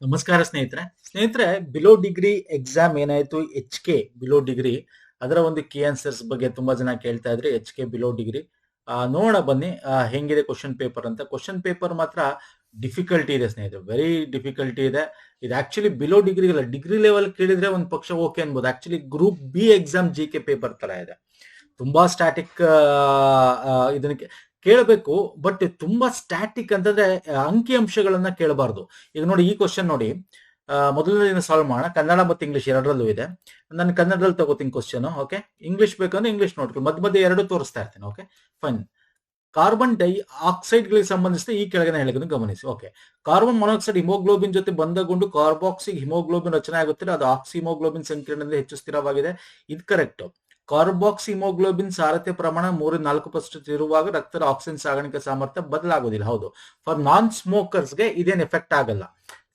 ನಮಸ್ಕಾರ ಸ್ನೇಹಿತರೆ below degree exam ಏನಾಯ್ತು, ಎಚ್ ಕೆ ಬಿಲೋ ಡಿಗ್ರಿ ಅದರ ಒಂದು ಕೀ ಆನ್ಸರ್ಸ್ ಬಗ್ಗೆ ತುಂಬಾ ಜನ ಕೇಳ್ತಾ ಇದ್ರೆ. ಎಚ್ ಕೆ ಬಿಲೋ ಡಿಗ್ರಿ ನೋಡೋಣ ಬನ್ನಿ ಹೆಂಗಿದೆ ಕ್ವಶನ್ ಪೇಪರ್ ಅಂತ. ಕ್ವಶನ್ ಪೇಪರ್ ಮಾತ್ರ ಡಿಫಿಕಲ್ಟಿ ಇದೆ ಸ್ನೇಹಿತರೆ, ವೆರಿ ಡಿಫಿಕಲ್ಟಿ ಇದೆ. ಇದು ಆಕ್ಚುಲಿ ಬಿಲೋ ಡಿಗ್ರಿ ಅಲ್ಲ, ಡಿಗ್ರಿ ಲೆವೆಲ್ ಕೇಳಿದ್ರೆ ಒಂದು ಪಕ್ಷ ಓಕೆ ಅನ್ಬೋದು. Actually group B exam G K paper ತರ ಇದೆ. ತುಂಬಾ ಸ್ಟ್ಯಾಟಿಕ್ ಇದನ್ನ ಕೇಳಬೇಕು, ಬಟ್ ತುಂಬಾ ಸ್ಟ್ಯಾಟಿಕ್ ಅಂತಂದ್ರೆ ಅಂಕಿ ಅಂಶಗಳನ್ನ ಕೇಳಬಾರ್ದು. ಈಗ ನೋಡಿ, ಈ ಕ್ವಶನ್ ನೋಡಿ, ಮೊದಲನೇ ಸಾಲ್ವ್ ಮಾಡೋಣ. ಕನ್ನಡ ಮತ್ತು ಇಂಗ್ಲಿಷ್ ಎರಡರಲ್ಲೂ ಇದೆ. ನಾನು ಕನ್ನಡದಲ್ಲಿ ತಗೋತೀನಿ ಕ್ವಶನ್. ಓಕೆ, ಇಂಗ್ಲಿಷ್ ಬೇಕಂದ್ರೆ ಇಂಗ್ಲಿಷ್ ನೋಡ್ಕೊಳ್ಳಿ, ಮಧ್ಯ ಎರಡು ತೋರಿಸ್ತಾ ಇರ್ತೀನಿ. Okay fine. Carbon dioxide ಗಳಿಗೆ ಸಂಬಂಧಿಸಿದ ಈ ಕೆಳಗಿನ ಹೇಳಿಕೆಯನ್ನು ಗಮನಿಸಿ. ಓಕೆ, ಕಾರ್ಬನ್ ಮೊನಾಕ್ಸೈಡ್ ಹಿಮೋಗ್ಲೋಬಿನ್ ಜೊತೆ ಬಂಧಗೊಂಡು ಕಾರ್ಬಾಕ್ಸಿಕ್ ಹಿಮೋಗ್ಲೋಬಿನ್ ರಚನೆ ಆಗುತ್ತದೆ. ಅದು ಆಕ್ಸಿ ಹಿಮೋಗ್ಲೋಬಿನ್ ಸಂಕೀರ್ಣದಿಂದ ಹೆಚ್ಚು ಸ್ಥಿರವಾಗಿದೆ. ಇದು ಕರೆಕ್ಟ್. ಕಾರ್ಬಾಕ್ಸಿ ಹಿಮೋಗ್ಲೋಬಿನ್ ಸಾರತೆ ಪ್ರಮಾಣ 3-4% ಇರುವಾಗ ರಕ್ತದ ಆಕ್ಸಿಜನ್ ಸಾಗಾಣಿಕೆ ಸಾಮರ್ಥ್ಯ ಬದಲಾಗೋದಿಲ್ಲ. ಹೌದು, ಫಾರ್ ನಾನ್ ಸ್ಮೋಕರ್ಸ್ಗೆ ಇದೇನು ಎಫೆಕ್ಟ್ ಆಗಲ್ಲ.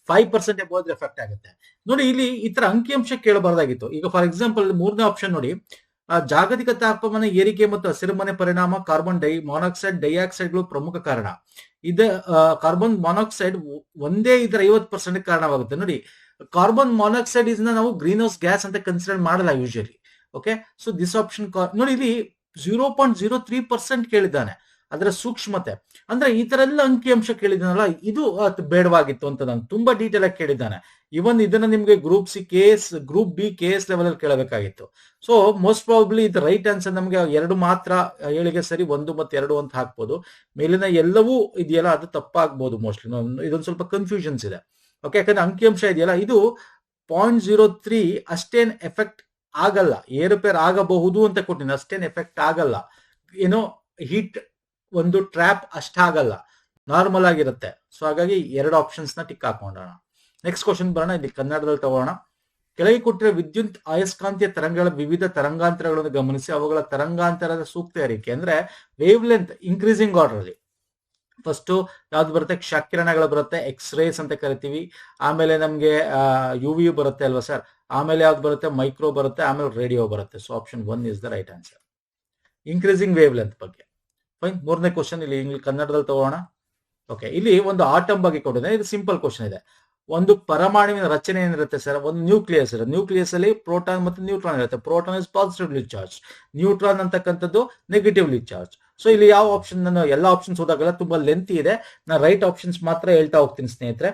5% ಎಬೋದ್ರೆ ಎಫೆಕ್ಟ್ ಆಗುತ್ತೆ. ನೋಡಿ, ಇಲ್ಲಿ ಈ ತರ ಅಂಕಿಅಂಶ ಕೇಳಬಾರ್ದಾಗಿತ್ತು. ಈಗ ಫಾರ್ ಎಕ್ಸಾಂಪಲ್ ಮೂರನೇ ಆಪ್ಷನ್ ನೋಡಿ, ಜಾಗತಿಕ ತಾಪಮಾನ ಏರಿಕೆ ಮತ್ತು ಹಸಿರುಮನೆ ಪರಿಣಾಮ ಕಾರ್ಬನ್ ಮಾನಾಕ್ಸೈಡ್ ಡೈಆಕ್ಸೈಡ್ಗಳು ಪ್ರಮುಖ ಕಾರಣ. ಇದು ಕಾರ್ಬನ್ ಮಾನಾಕ್ಸೈಡ್ ಒಂದೇ ಇದರ 50% ಕಾರಣವಾಗುತ್ತೆ. ನೋಡಿ, ಕಾರ್ಬನ್ ಮಾನಾಕ್ಸೈಡ್ ಇಸ್ ನಾವು ಗ್ರೀನ್ ಹೌಸ್ ಗ್ಯಾಸ್ ಅಂತ ಕನ್ಸಿಡರ್ ಮಾಡಲ್ಲ usually. Okay, so this option ನೋಡಿ, ಇಲ್ಲಿ 0.03% ಕೇಳಿದ್ದಾನೆ. ಅದರ ಸೂಕ್ಷ್ಮತೆ ಅಂದ್ರೆ ಈ ತರ ಎಲ್ಲ ಅಂಕಿಅಂಶ ಕೇಳಿದಾನಲ್ಲ, ಇದು ಬೇಡವಾಗಿತ್ತು ಅಂತ ನಾನು ತುಂಬಾ ಡೀಟೇಲ್ ಆಗಿ ಕೇಳಿದ್ದಾನೆ. ಇವನ್ ಇದನ್ನ ನಿಮ್ಗೆ group C case, group B case level ಅಲ್ಲಿ ಕೇಳಬೇಕಾಗಿತ್ತು. ಸೊ ಮೋಸ್ಟ್ ಪ್ರಾಬಬ್ಲಿ ಇದು ರೈಟ್ ಆನ್ಸರ್ ನಮ್ಗೆ ಎರಡು ಮಾತ್ರ ಏಳಿಗೆ ಸರಿ, 1 ಮತ್ತು 2 ಅಂತ ಹಾಕ್ಬೋದು. ಮೇಲಿನ ಎಲ್ಲವೂ ಇದೆಯಲ್ಲ ಅದು ತಪ್ಪಾಗ್ಬೋದು ಮೋಸ್ಟ್ಲಿ. ಇದೊಂದು ಸ್ವಲ್ಪ ಕನ್ಫ್ಯೂಷನ್ಸ್ ಇದೆ. ಓಕೆ, ಯಾಕಂದ್ರೆ ಅಂಕಿಅಂಶ ಇದೆಯಲ್ಲ ಇದು 0.03 ಅಷ್ಟೇನ್ ಎಫೆಕ್ಟ್ ಆಗಲ್ಲ. ಏರುಪೇರ್ ಆಗಬಹುದು ಅಂತ ಕೊಟ್ಟಿನಿ, ಅಷ್ಟೇನ್ ಎಫೆಕ್ಟ್ ಆಗಲ್ಲ. ಏನೋ ಹೀಟ್ ಒಂದು ಟ್ರ್ಯಾಪ್ ಅಷ್ಟಾಗಲ್ಲ, ನಾರ್ಮಲ್ ಆಗಿರುತ್ತೆ. ಸೊ ಹಾಗಾಗಿ ಎರಡು ಆಪ್ಷನ್ಸ್ ನ ಟಿಕ್ ಹಾಕೊಂಡೋಣ. ನೆಕ್ಸ್ಟ್ ಕ್ವಶನ್ ಬರೋಣ. ಇಲ್ಲಿ ಕನ್ನಡದಲ್ಲಿ ತಗೋಣ. ಕೆಳಗೆ ಕೊಟ್ಟಿರೋ ವಿದ್ಯುತ್ ಅಯಸ್ಕಾಂತೀಯ ತರಂಗಗಳ ವಿವಿಧ ತರಂಗಾಂತರಗಳನ್ನು ಗಮನಿಸಿ ಅವುಗಳ ತರಂಗಾಂತರದ ಸೂಕ್ತ ಏರಿಕೆ ಅಂದ್ರೆ ವೇವ್ ಲೆಂತ್ ಇನ್ಕ್ರೀಸಿಂಗ್ ಆರ್ಡರ್ ಅಲ್ಲಿ. ಫಸ್ಟ್ ಯಾವ್ದು ಬರುತ್ತೆ? ಕ್ಷಕಿರಣಗಳು ಬರುತ್ತೆ, ಎಕ್ಸ್ರೇಸ್ ಅಂತ ಕರಿತೀವಿ. ಆಮೇಲೆ ನಮ್ಗೆ ಯು ವಿ ಬರುತ್ತೆ ಅಲ್ವಾ ಸರ್. ಆಮೇಲೆ ಯಾವ್ದು ಬರುತ್ತೆ? ಮೈಕ್ರೋ ಬರುತ್ತೆ, ಆಮೇಲೆ ರೇಡಿಯೋ ಬರುತ್ತೆ. So option 1 is the right answer, increasing wave length ಬಗ್ಗೆ. ಫೈನ್. ಮೂರನೇ ಕ್ವಶನ್ ಇಲ್ಲಿ ಕನ್ನಡದಲ್ಲಿ ತಗೋಣ. ಓಕೆ, ಇಲ್ಲಿ ಒಂದು ಆಟಮ್ ಬಗ್ಗೆ ಕೊಟ್ಟಿದೆ. ಇದು ಸಿಂಪಲ್ ಕ್ವಶನ್ ಇದೆ. ಒಂದು ಪರಮಾಣುವಿನ ರಚನೆ ಏನಿರುತ್ತೆ ಸರ್? ಒಂದು ನ್ಯೂಕ್ಲಿಯಸ್ ಇರುತ್ತೆ. ನ್ಯೂಕ್ಲಿಯಸ್ ಅಲ್ಲಿ ಪ್ರೋಟಾನ್ ಮತ್ತು ನ್ಯೂಟ್ರಾನ್ ಇರುತ್ತೆ. Proton is positively charge, neutron ಅಂತಕ್ಕಂಥದ್ದು ನೆಗೆಟಿವ್ಲಿ ಚಾರ್ಜ್. ಸೊ ಇಲ್ಲಿ ಯಾವ ಆಪ್ಷನ್? ನಾನು ಎಲ್ಲ ಆಪ್ಷನ್ಸ್ ಓದಾಗಲ್ಲ, ತುಂಬಾ ಲೆಂತ್ ಇದೆ. ನಾನು ರೈಟ್ ಆಪ್ಷನ್ಸ್ ಮಾತ್ರ ಹೇಳ್ತಾ ಹೋಗ್ತೀನಿ ಸ್ನೇಹಿತರೆ.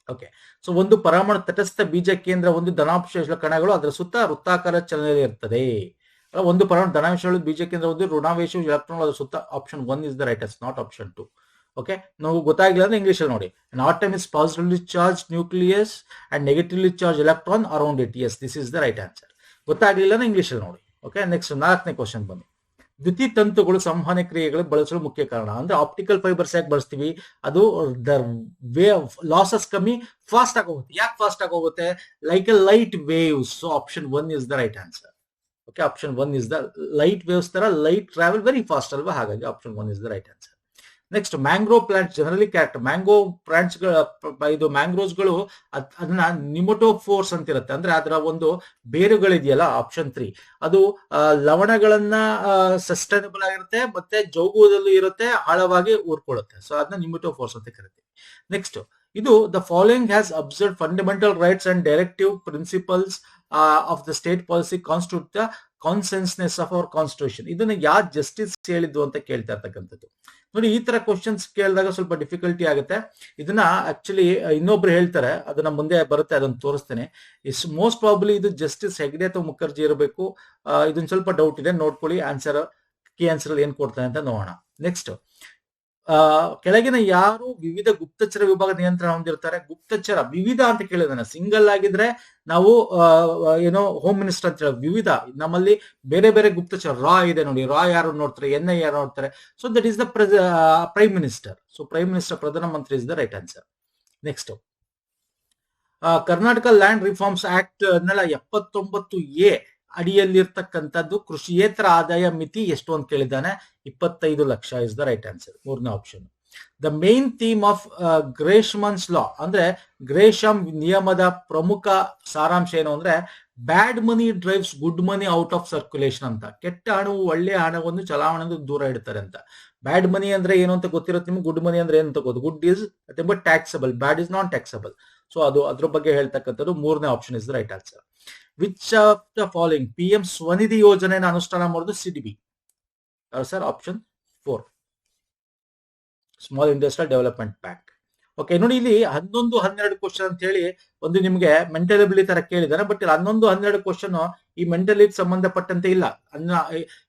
ಓಕೆ, ಸೊ ಒಂದು ಪರಮಾಣು ತಟಸ್ಥ ಬೀಜ ಕೇಂದ್ರ, ಒಂದು ಧನಾಂಶ ಕಣಗಳು ಅದರ ಸುತ್ತ ವೃತ್ತಾಕಾರ ಚಲನೆಯಲ್ಲಿ ಇರ್ತದೆ. ಒಂದು ಪರಮಾಣು ಧನಾಂಶಗಳು ಬೀಜ ಕೇಂದ್ರ, ಒಂದು ಋಣಾವೇಶ ಎಲೆಕ್ಟ್ರಾನ್ ಅದರ ಸುತ್ತ. Option 1 is the right answer, not option 2. Okay, ನಾವು ಗೊತ್ತಾಗಿಲ್ಲ ಅಂದ್ರೆ ಇಂಗ್ಲಿಷ್ ಅಲ್ಲಿ ನೋಡಿ. An atom is positively charged nucleus and negatively charged electron around it. Yes, this is the right answer. ಗೊತ್ತಾಗ್ಲಿಲ್ಲ ಅಂದ್ರೆ ಇಂಗ್ಲಿಷ್ ಅಲ್ಲಿ ನೋಡಿ. ಓಕೆ, ನೆಕ್ಸ್ಟ್ 4ನೇ ಕ್ವಶನ್ ಬನ್ನಿ. ದ್ಯುತಿ ತಂತುಗಳು ಸಂವಹನ ಕ್ರಿಯೆಗಳು ಬಳಸಲು ಮುಖ್ಯ ಕಾರಣ ಅಂದ್ರೆ ಆಪ್ಟಿಕಲ್ ಫೈಬರ್ಸ್ ಯಾಕೆ ಬಳಸ್ತೀವಿ? ಅದು ದ ವೇ ಲಾಸಸ್ ಕಮ್ಮಿ, ಫಾಸ್ಟ್ ಆಗಿ ಹೋಗುತ್ತೆ. ಯಾಕೆ ಫಾಸ್ಟ್ ಆಗಿ ಹೋಗುತ್ತೆ? Like A light waves. So option 1 is the right answer. Okay, option 1 is the light waves ತರ ಲೈಟ್ ಟ್ರಾವೆಲ್ ವೆರಿ ಫಾಸ್ಟ್ ಅಲ್ವಾ, ಹಾಗಾಗಿ option 1 is the right answer. Next, mangrove plants generally character. Mango plants ಇದು ಮ್ಯಾಂಗ್ರೋವ್ಸ್ಗಳು ಅದನ್ನ ನಿಮೋಟೋಫೋರ್ಸ್ ಅಂತ ಇರುತ್ತೆ. ಅಂದ್ರೆ ಅದರ ಒಂದು ಬೇರುಗಳಿದೆಯಲ್ಲ, ಆಪ್ಷನ್ 3, ಅದು ಲವಣಗಳನ್ನ ಸಸ್ಟೈನಬಲ್ ಆಗಿರುತ್ತೆ, ಮತ್ತೆ ಜೌಗುದಲ್ಲೂ ಇರುತ್ತೆ, ಆಳವಾಗಿ ಊರ್ಕೊಳ್ಳುತ್ತೆ. ಸೊ ಅದನ್ನ ನಿಮೋಟೋಫೋರ್ಸ್ ಅಂತ ಕರಿತೀವಿ. ನೆಕ್ಸ್ಟ್, ಇದು the following has observe fundamental rights and directive principles of the state policy constitute the consciousness of our constitution. ಇದನ್ನ ಯಾರು ಜಸ್ಟಿಸ್ ಹೇಳಿದ್ದು ಅಂತ ಕೇಳ್ತಾ ಇರ್ತಕ್ಕಂಥದ್ದು. ನೋಡಿ, ಈ ತರ ಕ್ವಶನ್ಸ್ ಕೇಳಿದಾಗ ಸ್ವಲ್ಪ ಡಿಫಿಕಲ್ಟಿ ಆಗುತ್ತೆ. ಇದನ್ನ ಆಕ್ಚುಲಿ ಇನ್ನೊಬ್ರು ಹೇಳ್ತಾರೆ, ಅದನ್ನ ಮುಂದೆ ಬರುತ್ತೆ, ಅದನ್ನ ತೋರಿಸ್ತೇನೆ. ಇಸ್ ಮೋಸ್ಟ್ ಪ್ರಾಬಬ್ಲಿ ಇದು ಜಸ್ಟಿಸ್ ಹೆಗ್ಡೆ ಅಥವಾ ಮುಖರ್ಜಿ ಇರಬೇಕು. ಇದೊಂದು ಸ್ವಲ್ಪ ಡೌಟ್ ಇದೆ, ನೋಡ್ಕೊಳ್ಳಿ. ಆನ್ಸರ್ ಕೀ ಆನ್ಸರ್ ಏನ್ ಕೊಡ್ತಾನೆ ಅಂತ ನೋಡೋಣ. ನೆಕ್ಸ್ಟ್, ಕೆಳಗಿನ ಯಾರು ವಿವಿಧ ಗುಪ್ತಚರ ವಿಭಾಗ ನಿಯಂತ್ರಣ ಹೊಂದಿರ್ತಾರೆ? ಗುಪ್ತಚರ ವಿವಿಧ ಅಂತ ಕೇಳಿದಾನೆ. ಸಿಂಗಲ್ ಆಗಿದ್ರೆ ನಾವು ಏನೋ ಹೋಮ್ ಮಿನಿಸ್ಟರ್ ಅಂತ ಹೇಳಿ, ವಿವಿಧ ನಮ್ಮಲ್ಲಿ ಬೇರೆ ಬೇರೆ ಗುಪ್ತಚರ. ರಾ ಇದೆ ನೋಡಿ, ರಾ ಯಾರು ನೋಡ್ತಾರೆ, NI ಯಾರು ನೋಡ್ತಾರೆ? So that is the prime minister. So prime minister, ಪ್ರಧಾನಮಂತ್ರಿ is the right answer. Next, Karnataka land reforms act 79A ಅಡಿಯಲ್ಲಿರ್ತಕ್ಕಂಥದ್ದು ಕೃಷಿಯೇತರ ಆದಾಯ ಮಿತಿ ಎಷ್ಟು ಅಂತ ಕೇಳಿದ್ದಾನೆ. 25 lakh is the right answer, ಮೂರನೇ option. The main theme of Gresham's law ಅಂದ್ರೆ ಗ್ರೇಷಮ್ ನಿಯಮದ ಪ್ರಮುಖ ಸಾರಾಂಶ ಏನು ಅಂದ್ರೆ bad money drives good money out of circulation ಅಂತ. ಕೆಟ್ಟ ಹಣವು ಒಳ್ಳೆಯ ಹಣವನ್ನು ಚಲಾವಣೆಯಿಂದ ದೂರ ಇಡ್ತಾರೆ ಅಂತ. ಬ್ಯಾಡ್ ಮನಿ ಅಂದ್ರೆ ಏನು ಅಂತ ಗೊತ್ತಿರುತ್ತೆ ನಿಮ್ಗೆ, ಗುಡ್ ಮನಿ ಅಂದ್ರೆ ಏನು ಅಂತ ಗೊತ್ತು. Good is but taxable, bad is non taxable. So ಅದು ಅದ್ರ ಬಗ್ಗೆ ಹೇಳ್ತಕ್ಕಂಥದ್ದು ಮೂರನೇ option is the right answer. Which of the following PM Svanidhi ಯೋಜನೆಯನ್ನು ಅನುಷ್ಠಾನ ಮಾಡೋದು CDB? Sir option 4, small industrial development bank. Okay, ನೋಡಿ ಇಲ್ಲಿ 11, 12 ಕ್ವಶನ್ ಅಂತ ಹೇಳಿ ಒಂದು ನಿಮ್ಗೆ ಮೆಂಟಲ್ ಎಬಿಲಿಟಿ ತರ ಕೇಳಿದಾನೆ. ಬಟ್ ಇಲ್ಲಿ 11, 12 ಕ್ವಶನ್ ಈ ಮೆಂಟಲ್ ಸಂಬಂಧಪಟ್ಟಂತೆ ಇಲ್ಲ.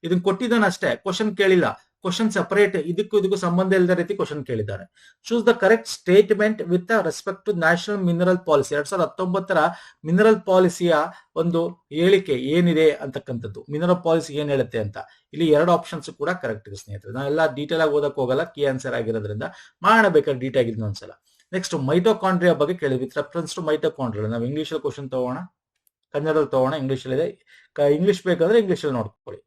ಇದನ್ನ ಕೊಟ್ಟಿದ್ದಾನೆ ಅಷ್ಟೇ, ಕ್ವಶನ್ ಕೇಳಿಲ್ಲ. ಕ್ವಶನ್ ಸಪರೇಟ್, ಇದಕ್ಕೂ ಸಂಬಂಧ ಇಲ್ಲದ ರೀತಿ ಕ್ವಶನ್ ಕೇಳಿದ್ದಾರೆ. Choose the correct statement with respect to national mineral policy. 2019 mineral ಪಾಲಿಸಿಯ ಒಂದು ಹೇಳಿಕೆ ಏನಿದೆ ಅಂತಕ್ಕಂಥದ್ದು, ಮಿನರಲ್ ಪಾಲಿಸಿ ಏನ್ ಹೇಳುತ್ತೆ ಅಂತ. ಇಲ್ಲಿ 2 ಆಪ್ಷನ್ಸ್ ಕೂಡ ಕರೆಕ್ಟ್ ಇದೆ ಸ್ನೇಹಿತರೆ. ನಾವೆಲ್ಲ ಡೀಟೇಲ್ ಆಗಿ ಓದಕ್ ಹೋಗಲ್ಲ, ಕೀ ಆನ್ಸರ್ ಆಗಿರೋದ್ರಿಂದ ಮಾಡೋಣ ಬೇಕಾದ್ರೆ ಡೀಟೇಲ್ ಆಗಿ ಒಂದ್ಸಲ. ನೆಕ್ಸ್ಟ್ ಮೈಟೋಕಾಂಡ್ರಿಯಾ ಬಗ್ಗೆ ಕೇಳಿ, ವಿತ್ ರೆಫರೆನ್ಸ್ ಟು ಮೈಟೋಕಾಂಡ್ರಿಯಾ. ನಾವು ಇಂಗ್ಲಿಷ್ ಅಲ್ಲಿ ಕ್ವಶನ್ ತಗೋಣ, ಕನ್ನಡದಲ್ಲಿ ತಗೋಣ. ಇಂಗ್ಲಿಷ್ ಅಲ್ಲಿ ಇದೆ, ಇಂಗ್ಲಿಷ್ ಬೇಕಂದ್ರೆ ಇಂಗ್ಲಿಷ್ ಅಲ್ಲಿ ನೋಡ್ಕೊಳ್ಳಿ.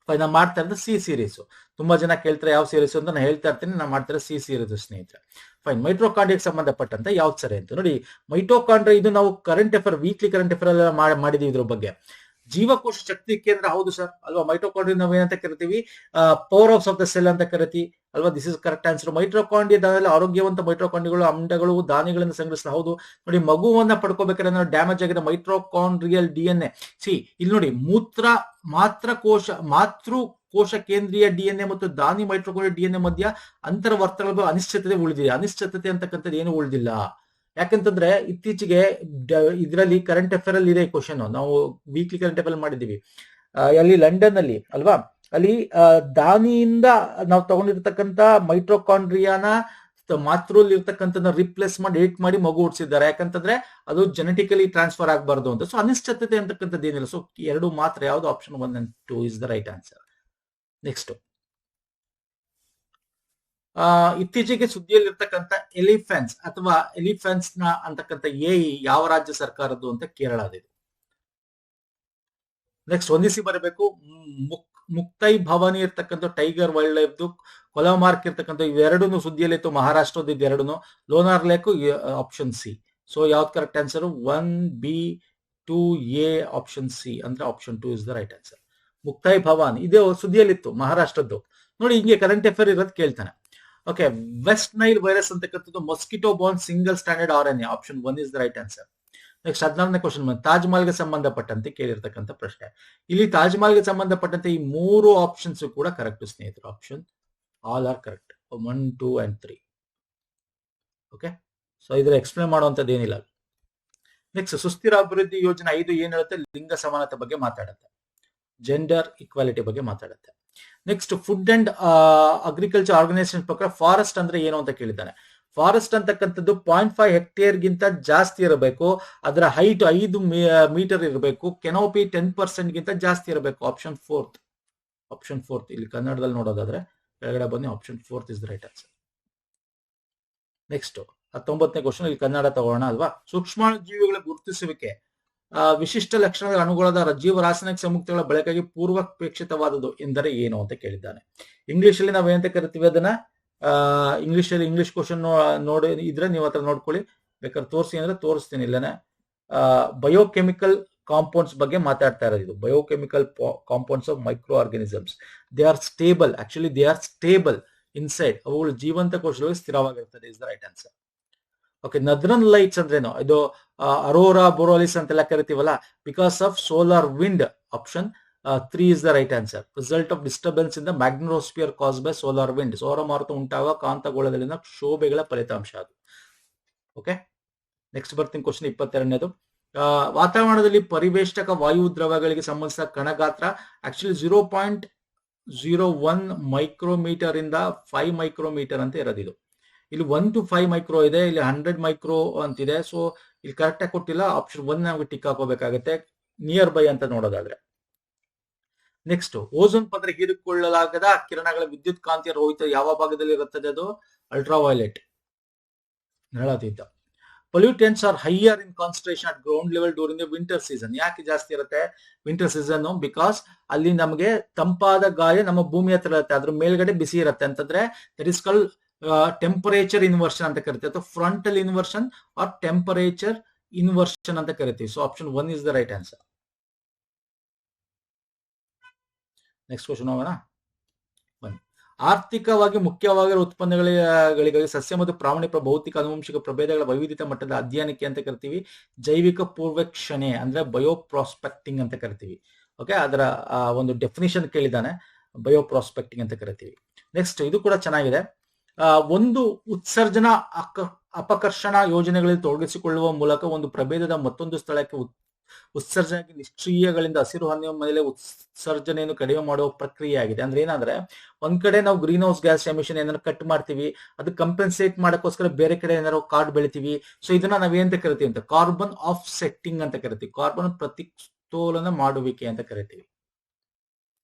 ನಾನು ಮಾಡ್ತಾ ಇರೋದು C ಸೀರೀಸ್. ತುಂಬಾ ಜನ ಕೇಳ್ತಾರೆ ಯಾವ ಸೀರೀಸ್ ಅಂತ, ನಾನು ಹೇಳ್ತಾ ಇರ್ತೀನಿ. ನಾನು ಮಾಡ್ತಾ ಇರೋದು C ಸೀರೀಸ್ ಸ್ನೇಹಿತರೆ. ಫೈನ್, ಮೈಟೋಕಾಂಡ್ರಿಯಾಗೆ ಸಂಬಂಧಪಟ್ಟಂತೆ ಯಾವ್ದು ಸರಿ ಅಂತ ನೋಡಿ. ಮೈಟೋಕಾಂಡ್ರಿಯಾ ಇದು ನಾವು current affair, weekly current affair ಎಲ್ಲ ಮಾಡಿದೀವಿ ಇದ್ರ ಬಗ್ಗೆ. ಜೀವಕೋಶ ಶಕ್ತಿ ಕೇಂದ್ರ, ಹೌದು ಸರ್ ಅಲ್ವಾ. ಮೈಟೋಕಾಂಡ್ರಿಯಾ ನಾವು ಏನಂತ ಕರಿತೀವಿ, powerhouse of the cell ಅಂತ ಕರಿತೀವಿ ಅಲ್ವಾ. This is correct answer. ಮೈಟೋಕಾಂಡ್ರಿಯಾದಲ್ಲಿ ಆರೋಗ್ಯವಂತ ಮೈಟೋಕಾಂಡ್ರಿಯಾಗಳು ಅಂಡಗಳು ಧಾನ್ಯಗಳಿಂದ ಸಂಗ್ರಹಿಸಲು. ಹೌದು ನೋಡಿ, ಮಗುವನ್ನ ಪಡ್ಕೋಬೇಕಾದ್ರೆ ನಾವು ಡ್ಯಾಮೇಜ್ ಆಗಿದೆ ಮೈಟೋಕಾಂಡ್ರಿಯಲ್ DNA. ಇಲ್ಲಿ ನೋಡಿ, ಮಾತೃ ಕೋಶ ಕೇಂದ್ರೀಯ DNA ಮತ್ತು ದಾನಿ ಮೈಟೋಕಾಂಡ್ರಿಯಲ್ DNA ಮಧ್ಯ ಅಂತರ್ವರ್ತನೆಗಳ ಅನಿಶ್ಚಿತತೆ ಉಳಿದಿದೆ. ಅನಿಶ್ಚಿತತೆ ಅಂತಕ್ಕಂಥದ್ದು ಏನು ಉಳಿದಿಲ್ಲ. ಯಾಕಂತಂದ್ರೆ ಇತ್ತೀಚೆಗೆ ಇದರಲ್ಲಿ ಕರೆಂಟ್ ಅಫೇರ್ ಅಲ್ಲಿ ಇದೆ ಕ್ವಶನ್, ನಾವು ವೀಕ್ಲಿ ಕರೆಂಟ್ ಅಫೇರ್ ಮಾಡಿದೀವಿ. ಅಲ್ಲಿ ಲಂಡನ್ ಅಲ್ಲಿ ಅಲ್ವಾ, ಅಲ್ಲಿ ದಾನಿಯಿಂದ ನಾವು ತಗೊಂಡಿರ್ತಕ್ಕಂಥ ಮೈಟ್ರೋಕಾಂಡ್ರಿಯಾನ ಮಾತೃಲ್ಲಿ ಇರ್ತಕ್ಕಂಥ ರಿಪ್ಲೇಸ್ ಮಾಡಿ ಏಟ್ ಮಾಡಿ ಮಗು ಹುಟ್ಟಿಸಿದ್ದಾರೆ. ಯಾಕಂತಂದ್ರೆ ಅದು ಜೆನೆಟಿಕಲಿ ಟ್ರಾನ್ಸ್ಫರ್ ಆಗಬಾರ್ದು ಅಂತ. ಸೊ ಅನಿಶ್ಚಿತತೆ ಅಂತಕ್ಕಂಥದ್ದು ಏನಿಲ್ಲ. ಸೊ 2 ಮಾತ್ರ, ಯಾವುದು option 1 and 2 is the right answer. Next, ಇತ್ತೀಚೆಗೆ ಸುದ್ದಿಯಲ್ಲಿರ್ತಕ್ಕಂಥ ಎಲಿಫೆನ್ಸ್ ಅಥವಾ ಎಲಿಫೆನ್ಸ್ ನ ಅಂತಕ್ಕಂಥ ಯಾವ ರಾಜ್ಯ ಸರ್ಕಾರದ್ದು ಅಂತ ಕೇರಳದಿದೆ. ನೆಕ್ಸ್ಟ್ ಹೊಂದಿಸಿ ಬರಬೇಕು. ಮುಕ್ತೈ ಭವಾನಿ ಇರ್ತಕ್ಕಂಥ ಟೈಗರ್ ವೈಲ್ಡ್ ಲೈಫ್, ಕೊಲಮಾರ್ಕ್ ಇರ್ತಕ್ಕಂಥ ಇವೆರಡೂ ಸುದ್ದಿಯಲ್ಲಿ ಇತ್ತು. ಮಹಾರಾಷ್ಟ್ರದ ಇದೆರಡೂ. Lonar lake option C. So ಯಾವ್ದು correct answer? 1B 2A option C ಅಂದ್ರೆ option 2 is the right answer. Muktai Bhavani ಇದೇ ಸುದ್ದಿಯಲ್ಲಿತ್ತು, ಮಹಾರಾಷ್ಟ್ರದ್ದು. ನೋಡಿ, ಹಿಂಗೆ ಕರೆಂಟ್ ಅಫೇರ್ ಇರೋದು ಕೇಳ್ತಾನೆ. ಓಕೆ, ವೆಸ್ಟ್ ನೈಲ್ ವೈರಸ್ ಅಂತಕ್ಕಂಥದ್ದು mosquito borne single stranded RNA. Option 1 is the right answer. Next 14ನೇ ಕ್ವಶನ್, ತಾಜ್ ಮಹಲ್ಗೆ ಸಂಬಂಧಪಟ್ಟಂತೆ ಕೇಳಿರ್ತಕ್ಕಂಥ ಪ್ರಶ್ನೆ. ಇಲ್ಲಿ ತಾಜ್ ಮಹಲ್ಗೆ ಸಂಬಂಧಪಟ್ಟಂತೆ ಈ 3 ಆಪ್ಷನ್ಸ್ ಕೂಡ ಕರೆಕ್ಟ್ ಸ್ನೇಹಿತರು. Option all are correct, 1, 2 and 3. Okay, so ಇದ್ರ ಎಕ್ಸ್ಪ್ಲೇನ್ ಮಾಡುವಂತದ್ದು ಏನಿಲ್ಲ. ನೆಕ್ಸ್ಟ್, ಸುಸ್ಥಿರ ಅಭಿವೃದ್ಧಿ ಯೋಜನೆ 5 ಏನ್ ಹೇಳುತ್ತೆ? ಲಿಂಗ ಸಮಾನತೆ ಬಗ್ಗೆ ಮಾತಾಡುತ್ತೆ, ಜೆಂಡರ್ ಇಕ್ವಾಲಿಟಿ ಬಗ್ಗೆ ಮಾತಾಡುತ್ತೆ. Next, food and agriculture organisation ಪ್ರಕಾರ ಫಾರೆಸ್ಟ್ ಅಂದ್ರೆ ಏನು ಅಂತ ಕೇಳಿದ್ದಾನೆ. ಫಾರೆಸ್ಟ್ ಅಂತಕ್ಕಂಥದ್ದು 0.5 ಹೆಕ್ಟೇರ್ ಗಿಂತ ಜಾಸ್ತಿ ಇರಬೇಕು. ಅದರ ಹೈಟ್ 5 ಮೀಟರ್ ಇರಬೇಕು. ಕೆನೋಪಿ 10% ಗಿಂತ ಜಾಸ್ತಿ ಇರಬೇಕು. ಆಪ್ಷನ್ 4. ಇಲ್ಲಿ ಕನ್ನಡದಲ್ಲಿ ನೋಡೋದಾದ್ರೆ ಕೆಳಗಡೆ ಬನ್ನಿ, option 4 is the right answer. Next 19ನೇ ಕ್ವಶನ್, ಇಲ್ಲಿ ಕನ್ನಡ ತಗೋಣ ಅಲ್ವಾ. ಸೂಕ್ಷ್ಮಾಣು ಜೀವಿಗಳ ಗುರುತಿಸುವಿಕೆ ವಿಶಿಷ್ಟ ಲಕ್ಷಣಗಳ ಅನುಗುಣದ ಜೀವ ರಾಸಾಯನಿಕ ಸಂಯುಕ್ತಗಳ ಬಳಕೆಗೆ ಪೂರ್ವಾಪೇಕ್ಷಿತವಾದದ್ದು ಎಂದರೆ ಏನು ಅಂತ ಕೇಳಿದ್ದಾನೆ. ಇಂಗ್ಲಿಷ್ ಅಲ್ಲಿ ನಾವು ಏನಂತ ಕರಿತೀವಿ ಅದನ್ನ, ಇಂಗ್ಲಿಷ್ ಕ್ವಶನ್ ನೋಡಿ ಇದ್ರೆ ನೀವು ಹತ್ರ ನೋಡ್ಕೊಳ್ಳಿ, ಬೇಕಾದ್ರೆ ತೋರಿಸಿ ಅಂದ್ರೆ ತೋರಿಸ್ತೀನಿ. ಇಲ್ಲನೆ ಬಯೋಕೆಮಿಕಲ್ ಕಾಂಪೌಂಡ್ಸ್ ಬಗ್ಗೆ ಮಾತಾಡ್ತಾ ಇರೋದು. ಇದು biochemical compounds of microorganisms. They are stable, actually they are stable inside. ಅವುಗಳು ಜೀವಂತ ಕೋಶಗಳಿಗೆ ಸ್ಥಿರವಾಗಿರ್ತದೆ is the right answer. Okay, northern lights ಅಂದ್ರೇನು? ಇದು ಅರೋರಾ ಬೋರೋಲಿಸ್ ಅಂತೆಲ್ಲ ಕರಿತೀವಲ್ಲ, because of solar wind. Option 3 is the right answer. Result of disturbance in the magnetosphere cause by solar wind. ಸೌರಮಾರುತ ಉಂಟಾಗುವ ಕಾಂತಗೋಳದಲ್ಲಿನ ಶೋಭೆಗಳ ಫಲಿತಾಂಶ ಅದು. ಓಕೆ, ನೆಕ್ಸ್ಟ್ ಬರ್ತೀನಿ ಕ್ವಶನ್ 22ನೇದು. ವಾತಾವರಣದಲ್ಲಿ ಪರಿವೇಷ್ಟಕ ವಾಯು ದ್ರವಗಳಿಗೆ ಸಂಬಂಧಿಸಿದ ಕಣ ಗಾತ್ರ ಆಕ್ಚುಲಿ 0.01 ಮೈಕ್ರೋಮೀಟರ್ ಇಂದ 5 ಮೈಕ್ರೋಮೀಟರ್ ಅಂತ ಇರೋದಿದು. ಇಲ್ಲಿ 1 to 5 ಮೈಕ್ರೋ ಇದೆ, ಇಲ್ಲಿ 100 ಮೈಕ್ರೋ ಅಂತಿದೆ. ಸೊ ಇಲ್ಲಿ ಕರೆಕ್ಟ್ ಆಗಿ ಕೊಟ್ಟಿಲ್ಲ. ಆಪ್ಷನ್ 1 ನಮಗೆ ಟಿಕ್ ಹಾಕೋಬೇಕಾಗುತ್ತೆ ನಿಯರ್ ಬೈ ಅಂತ ನೋಡೋದಾದ್ರೆ. ನೆಕ್ಸ್ಟ್, ಓಝೋನ್ ಪದರ ಹೀರಿಕೊಳ್ಳಲಾಗದ ಕಿರಣಗಳ ವಿದ್ಯುತ್ ಕಾಂತೀಯ ರೋಹಿತ ಯಾವ ಭಾಗದಲ್ಲಿ ಇರುತ್ತದೆ? ಅದು ಅಲ್ಟ್ರಾವೈಲೆಟ್, ನೆರಳಾತೀತ. Pollutants are higher in concentration at ground level during the winter season. ಯಾಕೆ ಜಾಸ್ತಿ ಇರುತ್ತೆ ವಿಂಟರ್ ಸೀಸನ್? ಬಿಕಾಸ್ ಅಲ್ಲಿ ನಮಗೆ ತಂಪಾದ ಗಾಳಿ ನಮ್ಮ ಭೂಮಿ ಹತ್ರ ಇರುತ್ತೆ, ಅದ್ರ ಮೇಲ್ಗಡೆ ಬಿಸಿ ಇರುತ್ತೆ ಅಂತಂದ್ರೆ that is called temperature inversion ಅಂತ ಕರಿತೀವಿ, ಅಥವಾ frontal inversion or temperature inversion ಅಂತ ಕರಿತೀವಿ. So option 1 is the right answer. Next question ಹೋಗೋಣ ಬನ್ನಿ. ಆರ್ಥಿಕವಾಗಿ ಮುಖ್ಯವಾಗಿರುವ ಉತ್ಪನ್ನಗಳಿಗಾಗಿ ಸಸ್ಯ ಮತ್ತು ಪ್ರಾಮಾಣಿಕ ಭೌತಿಕ ಆನುವಂಶಿಕ ಪ್ರಭೇದಗಳ ವೈವಿಧ್ಯತೆ ಮಟ್ಟದ ಅಧ್ಯಯನಕ್ಕೆ ಅಂತ ಕರಿತೀವಿ. ಜೈವಿಕ ಪೂರ್ವೇಕ್ಷಣೆ ಅಂದ್ರೆ ಬಯೋ ಪ್ರಾಸ್ಪೆಕ್ಟಿಂಗ್ ಅಂತ ಕರಿತೀವಿ. ಓಕೆ, ಅದರ ಒಂದು ಡೆಫಿನಿಷನ್ ಕೇಳಿದ್ದಾನೆ, ಬಯೋ ಪ್ರಾಸ್ಪೆಕ್ಟಿಂಗ್ ಅಂತ ಕರಿತೀವಿ. ನೆಕ್ಸ್ಟ್ ಇದು ಕೂಡ ಚೆನ್ನಾಗಿದೆ. ಒಂದು ಉತ್ಸರ್ಜನಾ ಅಪಕರ್ಷಣ ಯೋಜನೆಗಳಲ್ಲಿ ತೊಡಗಿಸಿಕೊಳ್ಳುವ ಮೂಲಕ ಒಂದು ಪ್ರಭೇದದ ಮತ್ತೊಂದು ಸ್ಥಳಕ್ಕೆ ಉತ್ಸರ್ಜನೆಗೆ ನಿಷ್ಕ್ರಿಯಗಳಿಂದ ಹಸಿರು ಹನಿಯ ಮೇಲೆ ಉತ್ಸರ್ಜನೆಯನ್ನು ಕಡಿಮೆ ಮಾಡುವ ಪ್ರಕ್ರಿಯೆ ಆಗಿದೆ. ಅಂದ್ರೆ ಏನಂದ್ರೆ, ಒಂದ್ ಕಡೆ ನಾವು ಗ್ರೀನ್ ಹೌಸ್ ಗ್ಯಾಸ್ ಎಮಿಷನ್ ಏನಾದ್ರು ಕಟ್ ಮಾಡ್ತೀವಿ, ಅದು ಕಂಪೆನ್ಸೇಟ್ ಮಾಡಕ್ಕೋಸ್ಕರ ಬೇರೆ ಕಡೆ ಏನಾದ್ರು ಕಾರ್ಡ್ ಬೆಳಿತೀವಿ. ಸೊ ಇದನ್ನ ನಾವೇಂತ ಕರಿತೀವಿ ಅಂತ, ಕಾರ್ಬನ್ ಆಫ್ ಸೆಟ್ಟಿಂಗ್ ಅಂತ ಕರಿತೀವಿ, ಕಾರ್ಬನ್ ಪ್ರತಿಸ್ತೋಲನ ಮಾಡುವಿಕೆ ಅಂತ ಕರಿತೀವಿ.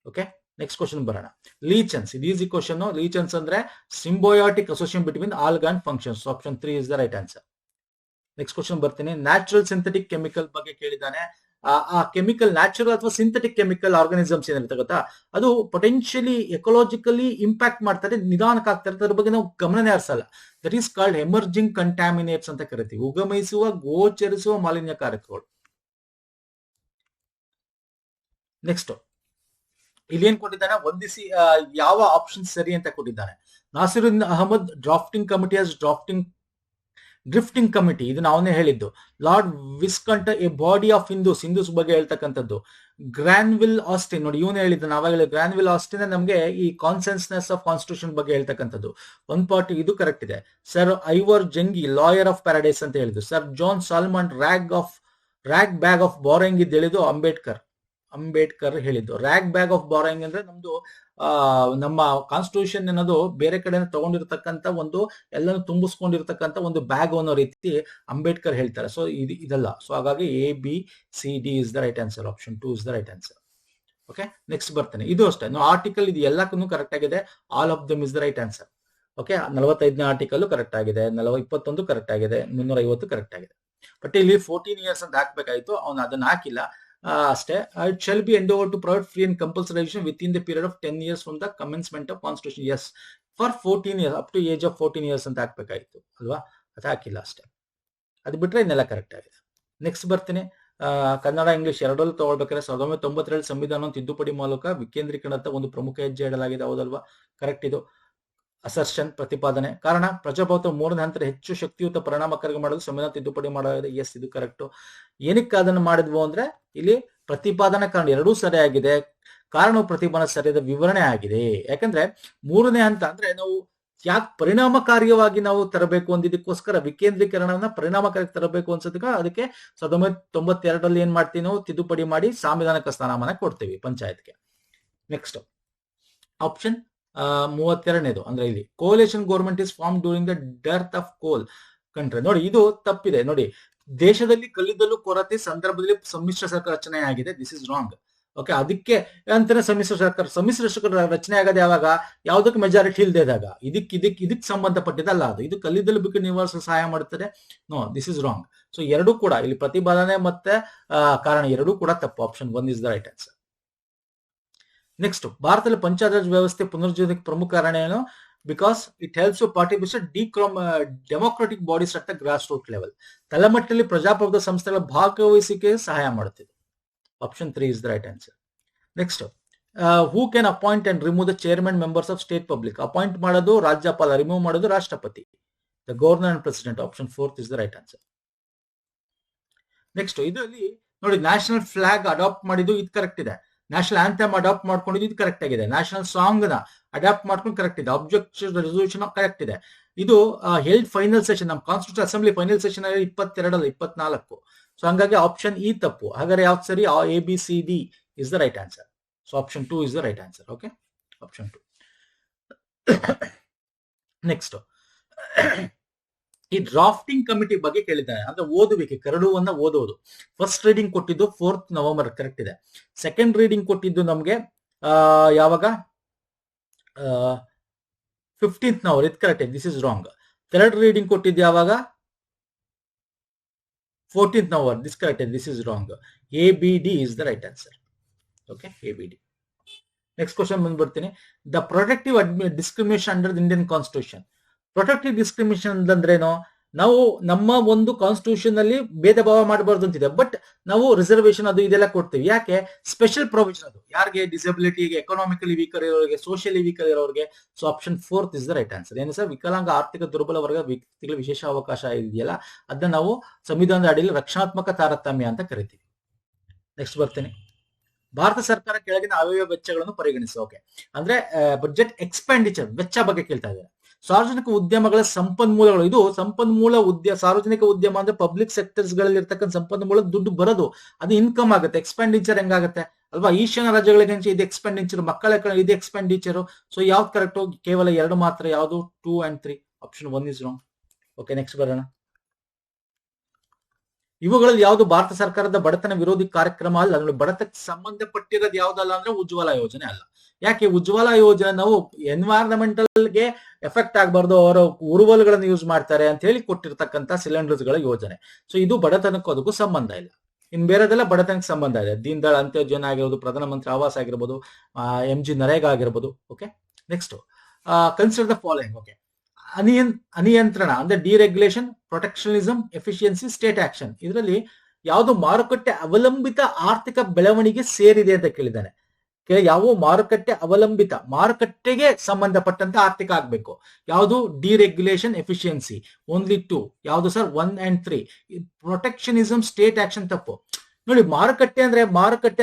ಓಕೆ, ನೆಕ್ಸ್ಟ್ ಕ್ವಶನ್ ಬರೋಣ. ಲೀಚನ್ಸ್, ಇದು ಈಸಿ ಕ್ವಶನ್. ಲೀಚನ್ಸ್ ಅಂದ್ರೆ symbiotic association between algae and functions. Option 3 is the right answer. Next question ಬರ್ತೀನಿ. ನ್ಯಾಚುರಲ್ ಸಿಂಥೆಟಿಕ್ ಕೆಮಿಕಲ್ ಬಗ್ಗೆ ಕೇಳಿದ್ದಾನೆ. ಆ ಕೆಮಿಕಲ್ ನ್ಯಾಚುರಲ್ ಅಥವಾ ಸಿಂಥೆಟಿಕ್ ಕೆಮಿಕಲ್ ಆರ್ಗಾನಿಸಮ್ಸ್ ಏನಿರುತ್ತೆ ಗೊತ್ತಾ, ಅದು ಪೊಟೆನ್ಶಿಯಲಿ ಎಕೊಲಾಜಿಕಲಿ ಇಂಪ್ಯಾಕ್ಟ್ ಮಾಡ್ತಾರೆ, ನಿಧಾನಕ್ಕೆ ಆಗ್ತಾರೆ, ಅದ್ರ ಬಗ್ಗೆ ನಾವು ಗಮನನೇ ಹರಿಸಲ್ಲ. ದಟ್ ಈಸ್ ಕಾಲ್ಡ್ ಎಮರ್ಜಿಂಗ್ ಕಂಟ್ಯಾಮಿನೇಟ್ಸ್ ಅಂತ ಕರಿತೀವಿ, ಉಗಮಿಸುವ ಗೋಚರಿಸುವ ಮಾಲಿನ್ಯಕಾರಕಗಳು. ನೆಕ್ಸ್ಟ್ ಇಲ್ಲಿ ಏನ್ ಕೊಟ್ಟಿದ್ದಾನೆ, ಹೊಂದಿಸಿ ಯಾವ ಆಪ್ಷನ್ ಸರಿ ಅಂತ ಕೊಟ್ಟಿದ್ದಾನೆ. Nasiruddin Ahmed drafting committee as drifting committee, ಇದು ನಾವೇ ಹೇಳಿದ್ದು. Lord viscount a body of Hindus ಬಗ್ಗೆ ಹೇಳ್ತಕ್ಕಂಥದ್ದು. ಗ್ರಾನ್ವಿಲ್ ಆಸ್ಟಿನ್, ನೋಡಿ ಇವನು ಹೇಳಿದ್ದು, ನಾವಾಗ ಗ್ರಾನ್ವಿಲ್ ಆಸ್ಟಿನ್ ನಮಗೆ ಈ ಕಾನ್ಸೆನ್ಸ್ನೆಸ್ ಆಫ್ ಕಾನ್ಸ್ಟಿಟ್ಯೂಷನ್ ಬಗ್ಗೆ ಹೇಳ್ತಕ್ಕಂಥದ್ದು. ಒಂದ್ ಪಾರ್ಟ್ ಇದು ಕರೆಕ್ಟ್ ಇದೆ. Sir Ivor Jennings lawyer of paradise ಅಂತ ಹೇಳಿದ್ದು. Sir John Salmon rag bag of borrowing ಇದ್ದು ಹೇಳಿದ್ದು ಅಂಬೇಡ್ಕರ್ ಹೇಳಿದ್ದು. ರ್ಯಾಗ್ ಬ್ಯಾಗ್ ಆಫ್ ಬಾರೋಯಿಂಗ್ ಅಂದ್ರೆ ನಮ್ದು ನಮ್ಮ ಕಾನ್ಸ್ಟಿಟ್ಯೂಷನ್ ಅನ್ನೋದು ಬೇರೆ ಕಡೆ ತಗೊಂಡಿರ್ತಕ್ಕಂಥ ಒಂದು ಎಲ್ಲಾನು ತುಂಬಿಸ್ಕೊಂಡಿರ್ತಕ್ಕಂಥ ಒಂದು ಬ್ಯಾಗ್ ಅನ್ನೋ ರೀತಿ ಅಂಬೇಡ್ಕರ್ ಹೇಳ್ತಾರೆ. ಸೊ ಇದಲ್ಲ. ಸೊ ಹಾಗಾಗಿ ABCD is the right answer. Option 2 is the right answer. Okay, next ಬರ್ತೇನೆ. ಇದು ಅಷ್ಟೇ, ಆರ್ಟಿಕಲ್ ಇದು ಎಲ್ಲಕ್ಕೂ ಕರೆಕ್ಟ್ ಆಗಿದೆ. All of them is the right answer. Okay, 45ನೇ ಆರ್ಟಿಕಲ್ ಕರೆಕ್ಟ್ ಆಗಿದೆ, 21 ಕರೆಕ್ಟ್ ಆಗಿದೆ, 350 ಕರೆಕ್ಟ್ ಆಗಿದೆ. ಬಟ್ ಇಲ್ಲಿ 14 ಇಯರ್ಸ್ ಅಂತ ಹಾಕ್ಬೇಕಾಯ್ತು, ಅವನು ಅದನ್ನ ಹಾಕಿಲ್ಲ ಅಷ್ಟೇ. It shall be endeavour to provide free and compulsory education within the period of 10 years from the commencement of constitution. Yes, for 14 years, up to age of 14 years ಅಂತ ಹಾಕ್ಬೇಕಾಯ್ತು ಅಲ್ವಾ, ಅದು ಹಾಕಿಲ್ಲ ಅಷ್ಟೇ. ಅದು ಬಿಟ್ರೆ ಇನ್ನೆಲ್ಲ ಕರೆಕ್ಟ್ ಆಗಿದೆ. ನೆಕ್ಸ್ಟ್ ಬರ್ತೀನಿ. ಕನ್ನಡ ಇಂಗ್ಲಿಷ್ ಎರಡಲ್ಲೂ ತಗೊಳ್ಬೇಕಾದ್ರೆ 1992 ಸಂವಿಧಾನ ತಿದ್ದುಪಡಿ ಮೂಲಕ ವಿಕೇಂದ್ರೀಕರಣದ ಒಂದು ಪ್ರಮುಖ ಹೆಜ್ಜೆ ಇಡಲಾಗಿದೆ, ಹೌದಲ್ವಾ? ಕರೆಕ್ಟ್ ಇದು ಅಸರ್ಷನ್, ಪ್ರತಿಪಾದನೆ. ಕಾರಣ ಪ್ರಜಾಪ್ರಭುತ್ವ 3ನೇ ಹಂತದ ಹೆಚ್ಚು ಶಕ್ತಿಯುತ ಪರಿಣಾಮಕಾರಿ ಮಾಡಲು ಸಂವಿಧಾನ ತಿದ್ದುಪಡಿ ಮಾಡಲಾಗಿದೆ. ಎಸ್, ಇದು ಕರೆಕ್ಟ್. ಏನಕ್ಕೆ ಅದನ್ನು ಮಾಡಿದ್ವು ಅಂದ್ರೆ, ಇಲ್ಲಿ ಪ್ರತಿಪಾದನೆ ಕಾರಣ ಎರಡೂ ಸರಿಯಾಗಿದೆ, ಕಾರಣ ಪ್ರತಿಪಾದನೆ ಸರಿಯಾದ ವಿವರಣೆ ಆಗಿದೆ. ಯಾಕಂದ್ರೆ 3ನೇ ಹಂತ ಅಂದ್ರೆ ನಾವು ಯಾಕೆ ಪರಿಣಾಮಕಾರಿಯಾಗಿ ನಾವು ತರಬೇಕು ಅಂದಿದ್ದಕ್ಕೋಸ್ಕರ ವಿಕೇಂದ್ರೀಕರಣವನ್ನ ಪರಿಣಾಮಕಾರಿ ತರಬೇಕು ಅನ್ಸೋದಕ್ಕೆ ಅದಕ್ಕೆ 1992 ಏನ್ ಮಾಡ್ತೀವಿ ನಾವು, ತಿದ್ದುಪಡಿ ಮಾಡಿ ಸಾಂವಿಧಾನಿಕ ಸ್ಥಾನಮಾನ ಕೊಡ್ತೀವಿ ಪಂಚಾಯತ್ಗೆ. ನೆಕ್ಸ್ಟ್ ಆಪ್ಷನ್ 32ನೇದು ಅಂದ್ರೆ ಇಲ್ಲಿ coalition government is form during the death of coal country. ನೋಡಿ ಇದು ತಪ್ಪಿದೆ. ನೋಡಿ, ದೇಶದಲ್ಲಿ ಕಲ್ಲಿದ್ದಲು ಕೊರತೆ ಸಂದರ್ಭದಲ್ಲಿ ಸಮ್ಮಿಶ್ರ ಸರ್ಕಾರ ರಚನೆ ಆಗಿದೆ. This is wrong. ಓಕೆ, ಅದಕ್ಕೆ ಅಂತಾನೆ ಸಮ್ಮಿಶ್ರ ಸರ್ಕಾರ ರಚನೆ ಆಗೋದು ಯಾವಾಗ, ಯಾವುದಕ್ಕೆ ಮೆಜಾರಿಟಿ ಇಲ್ಲದಾಗ, ಇದಕ್ಕೆ ಸಂಬಂಧಪಟ್ಟಿದ್ದಲ್ಲ ಅದು. ಇದು ಕಲ್ಲಿದ್ದಲು ಬಿಕ್ಕಟ್ಟು ನಿವಾರಿಸಲು ಸಹಾಯ ಮಾಡುತ್ತದೆ. No, this is wrong. So ಎರಡೂ ಕೂಡ ಇಲ್ಲಿ ಪ್ರತಿಪಾದನೆ ಮತ್ತೆ ಕಾರಣ ಎರಡೂ ಕೂಡ ತಪ್ಪು. Option 1 is the right answer. Next, ಭಾರತದಲ್ಲಿ ಪಂಚಾಯತ್ ರಾಜ್ ವ್ಯವಸ್ಥೆ ಪುನರುಜ್ಜೀವನಕ್ಕೆ ಪ್ರಮುಖ ಕಾರಣ ಏನು? Because it helps to participate democratic bodies at the grass root level. ತಳಮಟ್ಟದಲ್ಲಿ ಪ್ರಜಾಪ್ರಭುತ್ವ ಸಂಸ್ಥೆಗಳ ಭಾಗವಹಿಸಿಕೆ ಸಹಾಯ ಮಾಡುತ್ತಿದೆ. Option 3 is the right answer. Next, who can appoint and remove the chairman members of state public. Appoint ಮಾಡೋದು ರಾಜ್ಯಪಾಲ, ರಿಮೂವ್ ಮಾಡೋದು ರಾಷ್ಟ್ರಪತಿ. The governor and president. Option 4 is the right answer. Next, ಇದರಲ್ಲಿ ನೋಡಿ, ನ್ಯಾಷನಲ್ ಫ್ಲಾಗ್ ಅಡಾಪ್ಟ್ ಮಾಡಿದ್ದು ಇದು correct ಇದೆ. National anthem adapt ಮಾಡ್ಕೊಂಡಿದ್ದು ಇದು ಕರೆಕ್ಟ್ ಆಗಿದೆ. ನ್ಯಾಷನಲ್ ಸಾಂಗ್ ನ ಅಡಾಪ್ಟ್ ಮಾಡ್ಕೊಂಡು ಕರೆಕ್ಟ್ ಇದೆ. ಆಬ್ಜೆಕ್ಟ್ ರೆಸಲ್ಯೂಷನ್ ಕರೆಕ್ಟ್ ಇದೆ. ಇದು ಹೆಲ್ಡ್ ಫೈನಲ್ ಸೆಷನ್, ನಮ್ಮ constitution assembly final session 22 24. So ಹಂಗಾಗಿ ಆಪ್ಷನ್ ಇ ತಪ್ಪು. ಹಾಗಾದ್ರೆ ಯಾವ್ದು ಸರಿ? ABCD is the right answer. So option 2 is the right answer. Okay, option 2. Next, ಈ ಡ್ರಾಫ್ಟಿಂಗ್ ಕಮಿಟಿ ಬಗ್ಗೆ ಕೇಳಿದ್ದಾರೆ. ಅಂದ್ರೆ ಓದುವಿಕೆ, ಕರಡುವನ್ನ ಓದೋದು. ಫಸ್ಟ್ ರೀಡಿಂಗ್ ಕೊಟ್ಟಿದ್ದು 4th ನವೆಂಬರ್, ಕರೆಕ್ಟ್ ಇದೆ. ಸೆಕೆಂಡ್ ರೀಡಿಂಗ್ ಕೊಟ್ಟಿದ್ದು ನಮ್ಗೆ ಯಾವಾಗ? 15th ನವೆಂಬರ್, ಇದು ಕರೆಕ್ಟ್ ಇದೆ. This is wrong. Third reading ಕೊಟ್ಟಿದ್ದು ಯಾವಾಗ? 14th ನವೆಂಬರ್, ದಿಸ್ ಕರೆಕ್ಟ್ ಇದೆ. This is wrong. ABD is the right answer. Okay, ABD. Next question ಬಂದ್ಬಿಡ್ತೀನಿ. The protective discrimination under the Indian constitution. Protective discrimination ಅಂದ್ರೇನು? ನಾವು ನಮ್ಮ ಒಂದು constitution ಅಲ್ಲಿ ಭೇದ ಭಾವ ಮಾಡಬಾರ್ದು ಅಂತಿದೆ, ಬಟ್ ನಾವು ರಿಸರ್ವೇಶನ್ ಅದು ಇದೆಲ್ಲ ಕೊಡ್ತೀವಿ. ಯಾಕೆ? ಸ್ಪೆಷಲ್ ಪ್ರೊವಿಷನ್ ಅದು ಯಾರಿಗೆ? ಡಿಸಬಿಲಿಟಿಗೆ, ಎಕನಾಮಿಕಲಿ ವೀಕರ್ ಇರೋರಿಗೆ, ಸೋಷಿಯಲಿ ವೀಕರ್ ಇರೋರಿಗೆ. So option 4 is the right answer. ಏನು ಸರ್? ವಿಕಲಾಂಗ ಆರ್ಥಿಕ ದುರ್ಬಲ ವರ್ಗ ವ್ಯಕ್ತಿಗಳ ವಿಶೇಷ ಅವಕಾಶ ಇದೆಯಲ್ಲ, ಅದನ್ನ ನಾವು ಸಂವಿಧಾನದ ಅಡಿಯಲ್ಲಿ ರಕ್ಷಣಾತ್ಮಕ ತಾರತಮ್ಯ ಅಂತ ಕರಿತೀವಿ. ನೆಕ್ಸ್ಟ್ ಬರ್ತೀನಿ. ಭಾರತ ಸರ್ಕಾರ ಕೆಳಗಿನ ಆಯವ್ಯಯ ವೆಚ್ಚಗಳನ್ನು ಪರಿಗಣಿಸಿ. ಓಕೆ, ಅಂದ್ರೆ ಬಜೆಟ್ ಎಕ್ಸ್ಪೆಂಡಿಚರ್ ವೆಚ್ಚ ಬಗ್ಗೆ ಕೇಳ್ತಾ ಇದ್ದಾರೆ. ಸಾರ್ವಜನಿಕ ಉದ್ಯಮಗಳ ಸಂಪನ್ಮೂಲಗಳು, ಇದು ಸಂಪನ್ಮೂಲ ಸಾರ್ವಜನಿಕ ಉದ್ಯಮ ಅಂದ್ರೆ ಪಬ್ಲಿಕ್ ಸೆಕ್ಟರ್ಸ್ ಗಳಲ್ಲಿ ಇರ್ತಕ್ಕಂಥ ಸಂಪನ್ಮೂಲ ದುಡ್ಡು ಬರೋದು, ಅದು ಇನ್ಕಮ್ ಆಗುತ್ತೆ. ಎಕ್ಸ್ಪೆಂಡಿಚರ್ ಹೆಂಗಾಗುತ್ತೆ ಅಲ್ವಾ? ಈಶಾನ್ಯ ರಾಜ್ಯಗಳಿಗೆ ಇದು ಎಕ್ಸ್ಪೆಂಡಿಚರ್, ಮಕ್ಕಳ ಇದು ಎಕ್ಸ್ಪೆಂಡಿಚರ್. ಸೊ ಯಾವ್ದು ಕರೆಕ್ಟ್? ಕೇವಲ 2 ಮಾತ್ರ. ಯಾವುದು? 2 and 3. Option 1 is wrong. Okay, next ಬರೋಣ. ಇವುಗಳಲ್ಲಿ ಯಾವುದು ಭಾರತ ಸರ್ಕಾರದ ಬಡತನ ವಿರೋಧಿ ಕಾರ್ಯಕ್ರಮ ಅಲ್ಲ? ಅಂದ್ರೆ ಬಡತಕ್ಕೆ ಸಂಬಂಧಪಟ್ಟಿರೋದು ಯಾವ್ದಲ್ಲ ಅಂದ್ರೆ ಉಜ್ವಲ ಯೋಜನೆ ಅಲ್ಲ. ಯಾಕೆ? ಉಜ್ವಲ ಯೋಜನೆ ನಾವು ಎನ್ವೈರನ್ಮೆಂಟಲ್ಗೆ ಎಫೆಕ್ಟ್ ಆಗಬಾರ್ದು, ಅವರ ಉರುವಲುಗಳನ್ನು ಯೂಸ್ ಮಾಡ್ತಾರೆ ಅಂತ ಹೇಳಿ ಕೊಟ್ಟಿರ್ತಕ್ಕಂಥ ಸಿಲಿಂಡರ್ಸ್ ಗಳ ಯೋಜನೆ. ಸೊ ಇದು ಬಡತನಕ್ಕೂ ಅದಕ್ಕೂ ಸಂಬಂಧ ಇಲ್ಲ. ಇನ್ ಬೇರೆದೆಲ್ಲ ಬಡತನಕ್ಕೆ ಸಂಬಂಧ ಇದೆ. ದೀನ್ ದಯಾಳ್ ಅಂತ್ಯೋಜನ ಆಗಿರ್ಬೋದು, ಪ್ರಧಾನಮಂತ್ರಿ ಆವಾಸ್ ಆಗಿರ್ಬೋದು, MG ನರೇಗಾ ಆಗಿರ್ಬೋದು. Okay, next consider the following. Okay, ಅನಿಯಂತ್ರಣ ಅಂದ್ರೆ deregulation, protectionism, efficiency, state action. ಇದರಲ್ಲಿ ಯಾವುದು ಮಾರುಕಟ್ಟೆ ಅವಲಂಬಿತ ಆರ್ಥಿಕ ಬೆಳವಣಿಗೆ ಸೇರಿದೆ ಅಂತ ಕೇಳಿದ್ದಾನೆ. ಯಾವ ಮಾರುಕಟ್ಟೆ ಅವಲಂಬಿತ, ಮಾರುಕಟ್ಟೆಗೆ ಸಂಬಂಧಪಟ್ಟಂತ ಆರ್ಥಿಕ ಆಗ್ಬೇಕು. ಯಾವುದು? ಡಿರೆಗ್ಯುಲೇಷನ್, ಎಫಿಷಿಯನ್ಸಿ. ಓನ್ಲಿ 2. ಯಾವುದು ಸರ್? 1 and 3. ಪ್ರೊಟೆಕ್ಷನಿಸಂ, ಸ್ಟೇಟ್ ಆಕ್ಷನ್ ತಪ್ಪು. ನೋಡಿ, ಮಾರುಕಟ್ಟೆ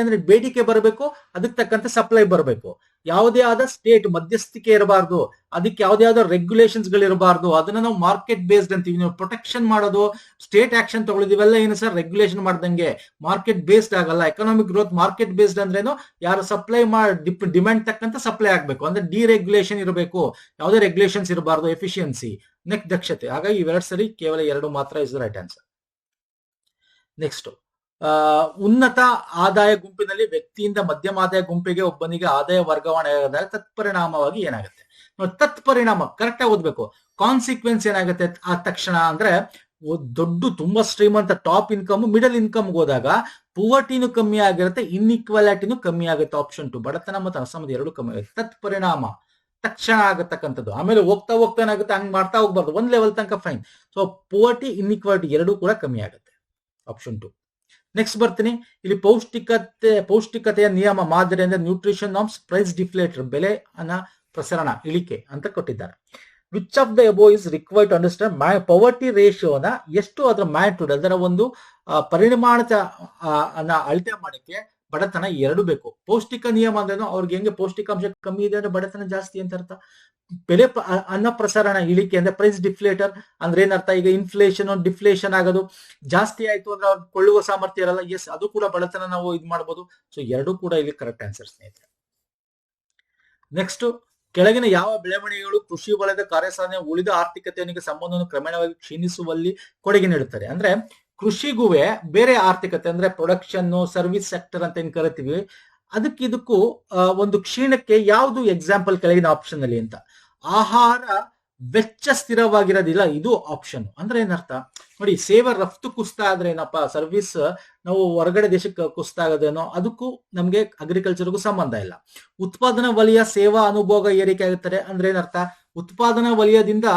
ಅಂದ್ರೆ ಬೇಡಿಕೆ ಬರಬೇಕು, ಅದಕ್ಕೆ ತಕ್ಕಂತೆ ಸಪ್ಲೈ ಬರಬೇಕು. ಯಾವುದೇ ಆದ ಸ್ಟೇಟ್ ಮಧ್ಯಸ್ಥಿಕೆ ಇರಬಾರ್ದು, ಅದಕ್ಕೆ ಯಾವುದೇ ಆದ ರೆಗ್ಯುಲೇಷನ್ಸ್ ಗಳು ಇರಬಾರ್ದು. ಅದನ್ನ ನಾವು ಮಾರ್ಕೆಟ್ ಬೇಸ್ಡ್ ಅಂತೀವಿ. ನಾವು ಪ್ರೊಟೆಕ್ಷನ್ ಮಾಡೋದು, ಸ್ಟೇಟ್ ಆಕ್ಷನ್ ತಗೊಳ್ಳೋದಿವೆಲ್ಲ ಏನು ಸರ್? ರೆಗ್ಯುಲೇಷನ್ ಮಾಡ್ದಂಗೆ, ಮಾರ್ಕೆಟ್ ಬೇಸ್ಡ್ ಆಗಲ್ಲ. ಎಕನಾಮಿಕ್ ಗ್ರೋತ್ ಮಾರ್ಕೆಟ್ ಬೇಸ್ಡ್ ಅಂದ್ರೇನು? ಯಾರು ಸಪ್ಲೈ ಡಿಮ್ಯಾಂಡ್ ತಕ್ಕಂತ ಸಪ್ಲೈ ಆಗ್ಬೇಕು, ಅಂದ್ರೆ ಡಿರೆಗ್ಯುಲೇಷನ್ ಇರಬೇಕು, ಯಾವುದೇ ರೆಗ್ಯುಲೇಷನ್ಸ್ ಇರಬಾರ್ದು. ಎಫಿಷಿಯನ್ಸಿ, ನೆಕ್ಸ್ಟ್ ದಕ್ಷತೆ. ಹಾಗಾಗಿ ಇವೆರಡು ಸರಿ, ಕೇವಲ 2 ಮಾತ್ರ is the right answer. Next, ಉನ್ನತ ಆದಾಯ ಗುಂಪಿನಲ್ಲಿ ವ್ಯಕ್ತಿಯಿಂದ ಮಧ್ಯಮ ಆದಾಯ ಗುಂಪಿಗೆ ಒಬ್ಬನಿಗೆ ಆದಾಯ ವರ್ಗಾವಣೆ ಆದಾಗ ತತ್ಪರಿಣಾಮವಾಗಿ ಏನಾಗುತ್ತೆ? ತತ್ಪರಿಣಾಮ ಕರೆಕ್ಟ್ ಆಗಿ ಓದ್ಬೇಕು. ಕಾನ್ಸಿಕ್ವೆನ್ಸ್ ಏನಾಗುತ್ತೆ ಆ ತಕ್ಷಣ ಅಂದ್ರೆ, ತುಂಬಾ ಶ್ರೀಮಂತ ಟಾಪ್ ಇನ್ಕಮ್ ಮಿಡಲ್ ಇನ್ಕಮ್ ಹೋದಾಗ ಪುವರ್ಟಿನೂ ಕಮ್ಮಿ ಆಗಿರುತ್ತೆ, ಇನ್ಇಕ್ವಾಲಿಟಿನೂ ಕಮ್ಮಿ ಆಗುತ್ತೆ. ಆಪ್ಷನ್ 2, ಬಡತನ ಮತ್ತು ಅಸಮತೆ 2 ಕಮ್ಮಿ ಆಗುತ್ತೆ. ತತ್ಪರಿಣಾಮ ತಕ್ಷಣ ಆಗತಕ್ಕಂಥದ್ದು. ಆಮೇಲೆ ಹೋಗ್ತಾ ಏನಾಗುತ್ತೆ, ಹಂಗ್ ಮಾಡ್ತಾ ಹೋಗ್ಬಾರ್ದು, 1 ಲೆವೆಲ್ ತನಕ ಫೈನ್. ಸೊ ಪುವರ್ಟಿ, ಇನ್ಇಕ್ವಾಲಿಟಿ 2 ಕೂಡ ಕಮ್ಮಿ ಆಗುತ್ತೆ. ಆಪ್ಷನ್ 2. ನೆಕ್ಸ್ಟ್ ಬರ್ತೀನಿ. ಇಲ್ಲಿ ಪೌಷ್ಟಿಕತೆಯ ನಿಯಮ ಮಾದರಿ ಅಂದ್ರೆ ನ್ಯೂಟ್ರಿಷನ್ ನಾರ್ಮ್ಸ್, ಪ್ರೈಸ್ ಡಿಫ್ಲೇಟರ್, ಬೆಲೆ ಪ್ರಸರಣ ಇಳಿಕೆ ಅಂತ ಕೊಟ್ಟಿದ್ದಾರೆ. Which of the above is required to understand poverty ರೇಷಿಯೋನ ಎಷ್ಟು, ಅದರ ಮ್ಯಾಗ್ನಿಟ್ಯೂಡ್, ಅದರ ಒಂದು ಪರಿಮಾಣದ ಅಳತೆ ಮಾಡಕ್ಕೆ ಬಡತನ 2 ಬೇಕು. ಪೌಷ್ಟಿಕ ನಿಯಮ ಅಂದ್ರೆ ಅವ್ರಿಗೆ ಹೆಂಗೆ ಪೌಷ್ಟಿಕಾಂಶ ಕಮ್ಮಿ ಇದೆ ಅಂದ್ರೆ ಬಡತನ ಜಾಸ್ತಿ ಅಂತ ಅರ್ಥ. ಬೆಲೆ ಅನ್ನ ಪ್ರಸರಣ ಇಳಿಕೆ ಅಂದ್ರೆ ಪ್ರೈಸ್ ಡಿಫ್ಲೇಟರ್ ಅಂದ್ರೆ ಏನರ್ಥ? ಈಗ ಇನ್ಫ್ಲೇಷನ್ ಡಿಫ್ಲೇಷನ್ ಆಗೋದು ಜಾಸ್ತಿ ಆಯ್ತು ಅಂದ್ರೆ ಅವ್ರು ಕೊಳ್ಳುವ ಸಾಮರ್ಥ್ಯ ಇರಲ್ಲ. ಎಸ್, ಅದು ಕೂಡ ಬಡತನ ನಾವು ಇದು ಮಾಡಬಹುದು. ಸೊ 2 ಕೂಡ ಇಲ್ಲಿ ಕರೆಕ್ಟ್ ಆನ್ಸರ್ ಸ್ನೇಹಿತರೆ. ನೆಕ್ಸ್ಟ್, ಕೆಳಗಿನ ಯಾವ ಬೆಳವಣಿಗೆಗಳು ಕೃಷಿ ವಲಯದ ಕಾರ್ಯಸಾಧನೆ ಉಳಿದ ಆರ್ಥಿಕತೆಯೊಂದಿಗೆ ಸಂಬಂಧವನ್ನು ಕ್ರಮೇಣವಾಗಿ ಕ್ಷೀಣಿಸುವಲ್ಲಿ ಕೊಡುಗೆ ನೀಡುತ್ತಾರೆ? ಅಂದ್ರೆ ಕೃಷಿಗೂ ಬೇರೆ ಆರ್ಥಿಕತೆ ಅಂದ್ರೆ ಪ್ರೊಡಕ್ಷನ್, ಸರ್ವಿಸ್ ಸೆಕ್ಟರ್ ಅಂತ ಏನ್ ಕರಿತೀವಿ, ಇದಕ್ಕೂ ಒಂದು ಕ್ಷೀಣಕ್ಕೆ ಯಾವುದು ಎಕ್ಸಾಂಪಲ್ ಕೆಳಗಿನ ಆಪ್ಷನ್ ಅಲ್ಲಿ ಅಂತ? ಆಹಾರ ವೆಚ್ಚ ಸ್ಥಿರವಾಗಿರೋದಿಲ್ಲ, ಇದು ಆಪ್ಷನ್. ಅಂದ್ರೆ ಏನರ್ಥ ನೋಡಿ, ಸೇವಾ ರಫ್ತು ಕುಸ್ತಾ ಆದ್ರೆ ಏನಪ್ಪಾ, ಸರ್ವಿಸ್ ನಾವು ಹೊರಗಡೆ ದೇಶಕ್ಕೆ ಕುಸ್ತಾ ಆಗೋದೇನೋ, ಅದಕ್ಕೂ ನಮ್ಗೆ ಅಗ್ರಿಕಲ್ಚರ್ಗೂ ಸಂಬಂಧ ಇಲ್ಲ. ಉತ್ಪಾದನಾ ವಲಯ ಸೇವಾ ಅನುಭೋಗ ಏರಿಕೆ ಆಗುತ್ತದೆ ಅಂದ್ರೆ ಏನರ್ಥ? ಉತ್ಪಾದನಾ ವಲಯದಿಂದ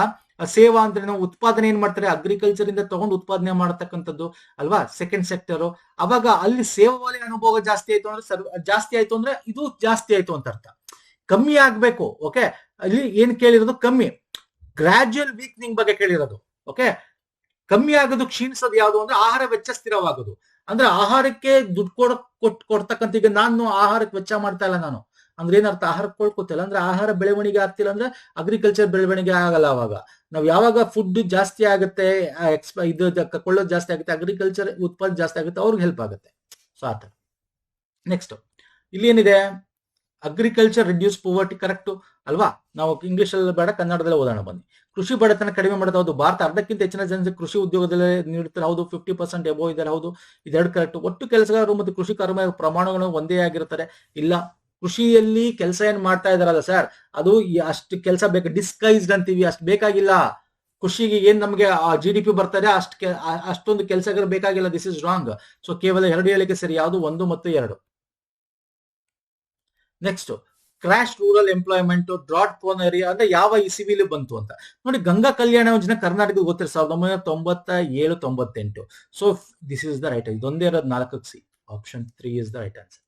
ಸೇವಾ ಅಂದ್ರೆ ನಾವು ಉತ್ಪಾದನೆ ಏನ್ ಮಾಡ್ತಾರೆ, ಅಗ್ರಿಕಲ್ಚರ್ ಇಂದ ತಗೊಂಡು ಉತ್ಪಾದನೆ ಮಾಡತಕ್ಕಂಥದ್ದು ಅಲ್ವಾ, ಸೆಕೆಂಡ್ ಸೆಕ್ಟರ್. ಅವಾಗ ಅಲ್ಲಿ ಸೇವಾ ವಲಯ ಅನುಭೋಗ ಜಾಸ್ತಿ ಆಯ್ತು ಅಂದ್ರೆ ಇದು ಜಾಸ್ತಿ ಆಯ್ತು ಅಂತ ಅರ್ಥ. ಕಮ್ಮಿ ಆಗ್ಬೇಕು. ಓಕೆ, ಅಲ್ಲಿ ಏನ್ ಕೇಳಿರೋದು? ಕಮ್ಮಿ. ಗ್ರಾಜುಯಲ್ ವೀಕ್ನಿಂಗ್ ಬಗ್ಗೆ ಕೇಳಿರೋದು. ಓಕೆ, ಕಮ್ಮಿ ಆಗೋದು, ಕ್ಷೀಣಿಸೋದು ಯಾವುದು ಅಂದ್ರೆ ಆಹಾರ ವೆಚ್ಚ ಸ್ಥಿರವಾಗೋದು. ಅಂದ್ರೆ ಆಹಾರಕ್ಕೆ ದುಡ್ಡು ಕೊಡ್ತಕ್ಕಂಥ, ಈಗ ನಾನು ಆಹಾರಕ್ಕೆ ವೆಚ್ಚ ಮಾಡ್ತಾ ಇಲ್ಲ ನಾನು ಅಂದ್ರೆ ಏನರ್ಥ? ಆಹಾರ ಕೊಳ್ಕೊತಿಲ್ಲ ಅಂದ್ರೆ ಆಹಾರ ಬೆಳವಣಿಗೆ ಆಗ್ತಿಲ್ಲ ಅಂದ್ರೆ ಅಗ್ರಿಕಲ್ಚರ್ ಬೆಳವಣಿಗೆ ಆಗಲ್ಲ. ಅವಾಗ ನಾವ್ ಯಾವಾಗ ಫುಡ್ ಜಾಸ್ತಿ ಆಗುತ್ತೆ, ಕೊಳ್ಳೋದು ಜಾಸ್ತಿ ಆಗುತ್ತೆ, ಅಗ್ರಿಕಲ್ಚರ್ ಉತ್ಪಾದನೆ ಜಾಸ್ತಿ ಆಗುತ್ತೆ, ಅವ್ರಿಗೆ ಹೆಲ್ಪ್ ಆಗುತ್ತೆ. ಸೊ ಆತರ. ನೆಕ್ಸ್ಟ್, ಇಲ್ಲಿ ಏನಿದೆ? ಅಗ್ರಿಕಲ್ಚರ್ ರಿಡ್ಯೂಸ್ ಪೋವರ್ಟಿ, ಕರೆಕ್ಟ್ ಅಲ್ವಾ? ನಾವು ಇಂಗ್ಲಿಷ್ ಅಲ್ಲಿ ಬೇಡ, ಕನ್ನಡದಲ್ಲೇ ಓದೋಣ ಬನ್ನಿ. ಕೃಷಿ ಬಡತನ ಕಡಿಮೆ ಮಾಡೋದು ಹೌದು. ಭಾರತ ಅರ್ಧಕ್ಕಿಂತ ಹೆಚ್ಚಿನ ಜನ ಕೃಷಿ ಉದ್ಯೋಗದಲ್ಲಿ ನೀಡುತ್ತಾರೆ, ಹೌದು. 50% ಎಬೋ ಇದ್ದಾರೆ, ಹೌದು. ಇದೆರಡು ಕರೆಕ್ಟ್. ಒಟ್ಟು ಕೆಲಸಗಾರರು ಮತ್ತು ಕೃಷಿ ಕಾರ್ಮಿಕರ ಪ್ರಮಾಣಗಳು ಒಂದೇ ಆಗಿರುತ್ತಾರೆ, ಇಲ್ಲ. ಕೃಷಿಯಲ್ಲಿ ಕೆಲಸ ಏನ್ ಮಾಡ್ತಾ ಇದಾರಲ್ಲ ಸರ್, ಅದು ಅಷ್ಟು ಕೆಲಸ ಬೇಕು, ಡಿಸ್ಗೈಸ್ಡ್ ಅಂತೀವಿ, ಅಷ್ಟು ಬೇಕಾಗಿಲ್ಲ. ಕೃಷಿಗೆ ಏನ್ ನಮ್ಗೆ GDP ಬರ್ತಾರೆ ಅಷ್ಟೊಂದು ಕೆಲಸಗಾರ ಬೇಕಾಗಿಲ್ಲ. This is wrong. ಸೊ ಕೇವಲ 2 ಹೇಳಿಕೆ ಸರಿ. ಯಾವುದು? 1 ಮತ್ತು 2. Next, crash rural employment, drought prone area ಅಂದ್ರೆ ಯಾವ ಇಸಿವಿಲಿ ಬಂತು ಅಂತ ನೋಡಿ. ಗಂಗಾ ಕಲ್ಯಾಣ ಯೋಜನೆ ಕರ್ನಾಟಕದ ಗೊತ್ತಿರ 1997-98. So this is the right. ಇದೊಂದೇ ಇರೋದು 4 C. Option 3 is the right answer.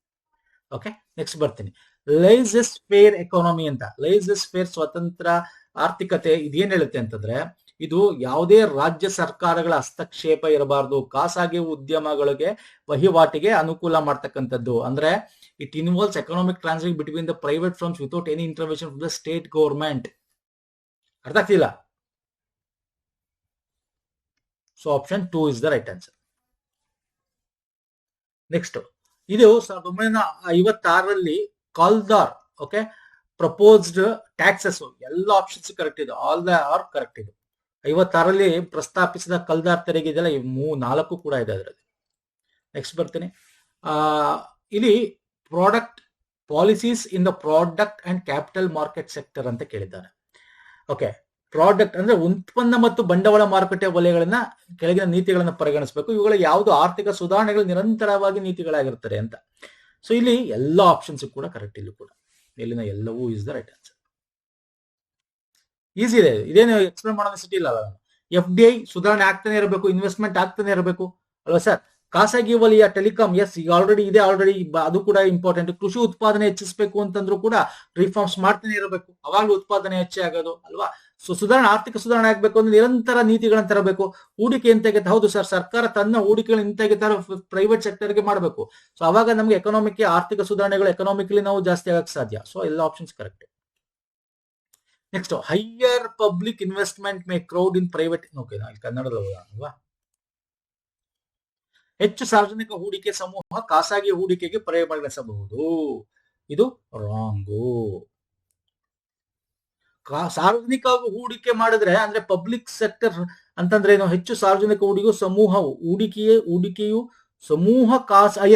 Okay, next ಬರ್ತೀನಿ. ಲೈಸಸ್ ಫೇರ್ ಎಕಾನಮಿ ಅಂತ. ಲೈಸಸ್ ಫೇರ್ ಸ್ವತಂತ್ರ ಆರ್ಥಿಕತೆ ಇದೇನ್ ಹೇಳುತ್ತೆ ಅಂತಂದ್ರೆ, ಇದು ಯಾವುದೇ ರಾಜ್ಯ ಸರ್ಕಾರಗಳ ಹಸ್ತಕ್ಷೇಪ ಇರಬಾರದು, ಖಾಸಗಿ ಉದ್ಯಮಗಳಿಗೆ ವಹಿವಾಟಿಗೆ ಅನುಕೂಲ ಮಾಡ್ತಕ್ಕಂಥದ್ದು. ಅಂದ್ರೆ it involves economic transaction between the private firms without any intervention from the state government. ಅರ್ಥ ಆಗ್ತಿಲ್ಲ? So option 2 is the right answer. Next, ಇದು 1956ರಲ್ಲಿ ಕಾಲ್ದಾರ್ ಓಕೆ ಪ್ರಪೋಸ್ಡ್ ಟ್ಯಾಕ್ಸಸ್. ಎಲ್ಲ ಆಪ್ಷನ್ಸ್ ಕರೆಕ್ಟ್ ಇದೆ, ಆಲ್ ದ ಆರ್ ಕರೆಕ್ಟ್ ಇದೆ. 56ರಲ್ಲಿ ಪ್ರಸ್ತಾಪಿಸಿದ ಕಲ್ದಾರ್ ತೆರಿಗೆ ಇದೆಲ್ಲ 4 ಕೂಡ ಇದೆ ಅದರಲ್ಲಿ. ನೆಕ್ಸ್ಟ್ ಬರ್ತೀನಿ. ಇಲ್ಲಿ product policies in the product and capital market sector ಅಂತ ಕೇಳಿದ್ದಾರೆ. ಓಕೆ, ಪ್ರಾಡಕ್ಟ್ ಅಂದ್ರೆ ಉತ್ಪನ್ನ ಮತ್ತು ಬಂಡವಾಳ ಮಾರುಕಟ್ಟೆ ವಲಯಗಳನ್ನ ಕೆಳಗಿನ ನೀತಿಗಳನ್ನ ಪರಿಗಣಿಸಬೇಕು. ಇವುಗಳ ಯಾವುದು ಆರ್ಥಿಕ ಸುಧಾರಣೆಗಳು ನಿರಂತರವಾಗಿ ನೀತಿಗಳಾಗಿರ್ತಾರೆ ಅಂತ. ಸೊ ಇಲ್ಲಿ ಎಲ್ಲ ಆಪ್ಷನ್ಸ್ ಕೂಡ ಕರೆಕ್ಟ್. ಇಲ್ಲಿ ಕೂಡ ಎಲ್ಲಿನ ಎಲ್ಲವೂ is the right answer. Easy ಇದೆ, ಇದೇನು ಎಕ್ಸ್ಪ್ಲೇನ್ ಮಾಡೋ ಸಿಟಿ ಇಲ್ಲ. FDI ಸುಧಾರಣೆ ಆಗ್ತಾನೆ ಇರಬೇಕು, ಇನ್ವೆಸ್ಟ್ಮೆಂಟ್ ಆಗ್ತಾನೆ ಇರಬೇಕು ಅಲ್ವಾ ಸರ್. ಖಾಸಗಿ ವಲಯ ಟೆಲಿಕಾಂ, ಎಸ್ ಈಗ ಆಲ್ರೆಡಿ ಇದೆ, ಆಲ್ರೆಡಿ ಅದು ಕೂಡ ಇಂಪಾರ್ಟೆಂಟ್. ಕೃಷಿ ಉತ್ಪಾದನೆ ಹೆಚ್ಚಿಸಬೇಕು ಅಂತಂದ್ರೂ ಕೂಡ ರಿಫಾರ್ಮ್ಸ್ ಮಾಡ್ತಾನೆ ಇರಬೇಕು, ಅವಾಗಲೂ ಉತ್ಪಾದನೆ ಹೆಚ್ಚೆ ಆಗೋದು ಅಲ್ವಾ. ಸೊ ಸುಧಾರಣೆ, ಆರ್ಥಿಕ ಸುಧಾರಣೆ ಆಗ್ಬೇಕು ಅಂದ್ರೆ ನಿರಂತರ ನೀತಿಗಳನ್ನ ತರಬೇಕು. ಹೂಡಿಕೆ ಎಂತಾಗುತ್ತೆ, ಹೌದು ಸರ್, ಸರ್ಕಾರ ತನ್ನ ಹೂಡಿಕೆಗಳು ಇಂತಾಗೆ ತರ ಪ್ರೈವೇಟ್ ಸೆಕ್ಟರ್ಗೆ ಮಾಡಬೇಕು. ಸೊ ಅವಾಗ ನಮ್ಗೆ ಎಕನಾಮಿಕ್ ಆರ್ಥಿಕ ಸುಧಾರಣೆಗಳು ಎಕನಾಮಿಕಲಿ ನಾವು ಜಾಸ್ತಿ ಆಗಕ್ಕೆ ಸಾಧ್ಯ. ಸೊ ಎಲ್ಲ options correct. Next, higher public investment May crowd in private. Okay, ಕನ್ನಡದಲ್ಲಿ ಅಲ್ವಾ. ಹೆಚ್ಚು ಸಾರ್ವಜನಿಕ ಹೂಡಿಕೆ ಸಮೂಹ ಖಾಸಗಿ ಹೂಡಿಕೆಗೆ ಪರಿಗಣಿಸಬಹುದು. ಇದು ರಾಂಗು. ಸಾರ್ವಜನಿಕ ಹೂಡಿಕೆ ಮಾಡಿದ್ರೆ ಅಂದ್ರೆ ಪಬ್ಲಿಕ್ ಸೆಕ್ಟರ್ ಅಂತಂದ್ರೆ ಏನು, ಹೆಚ್ಚು ಸಾರ್ವಜನಿಕ ಹೂಡಿಕೆಯು ಸಮೂಹ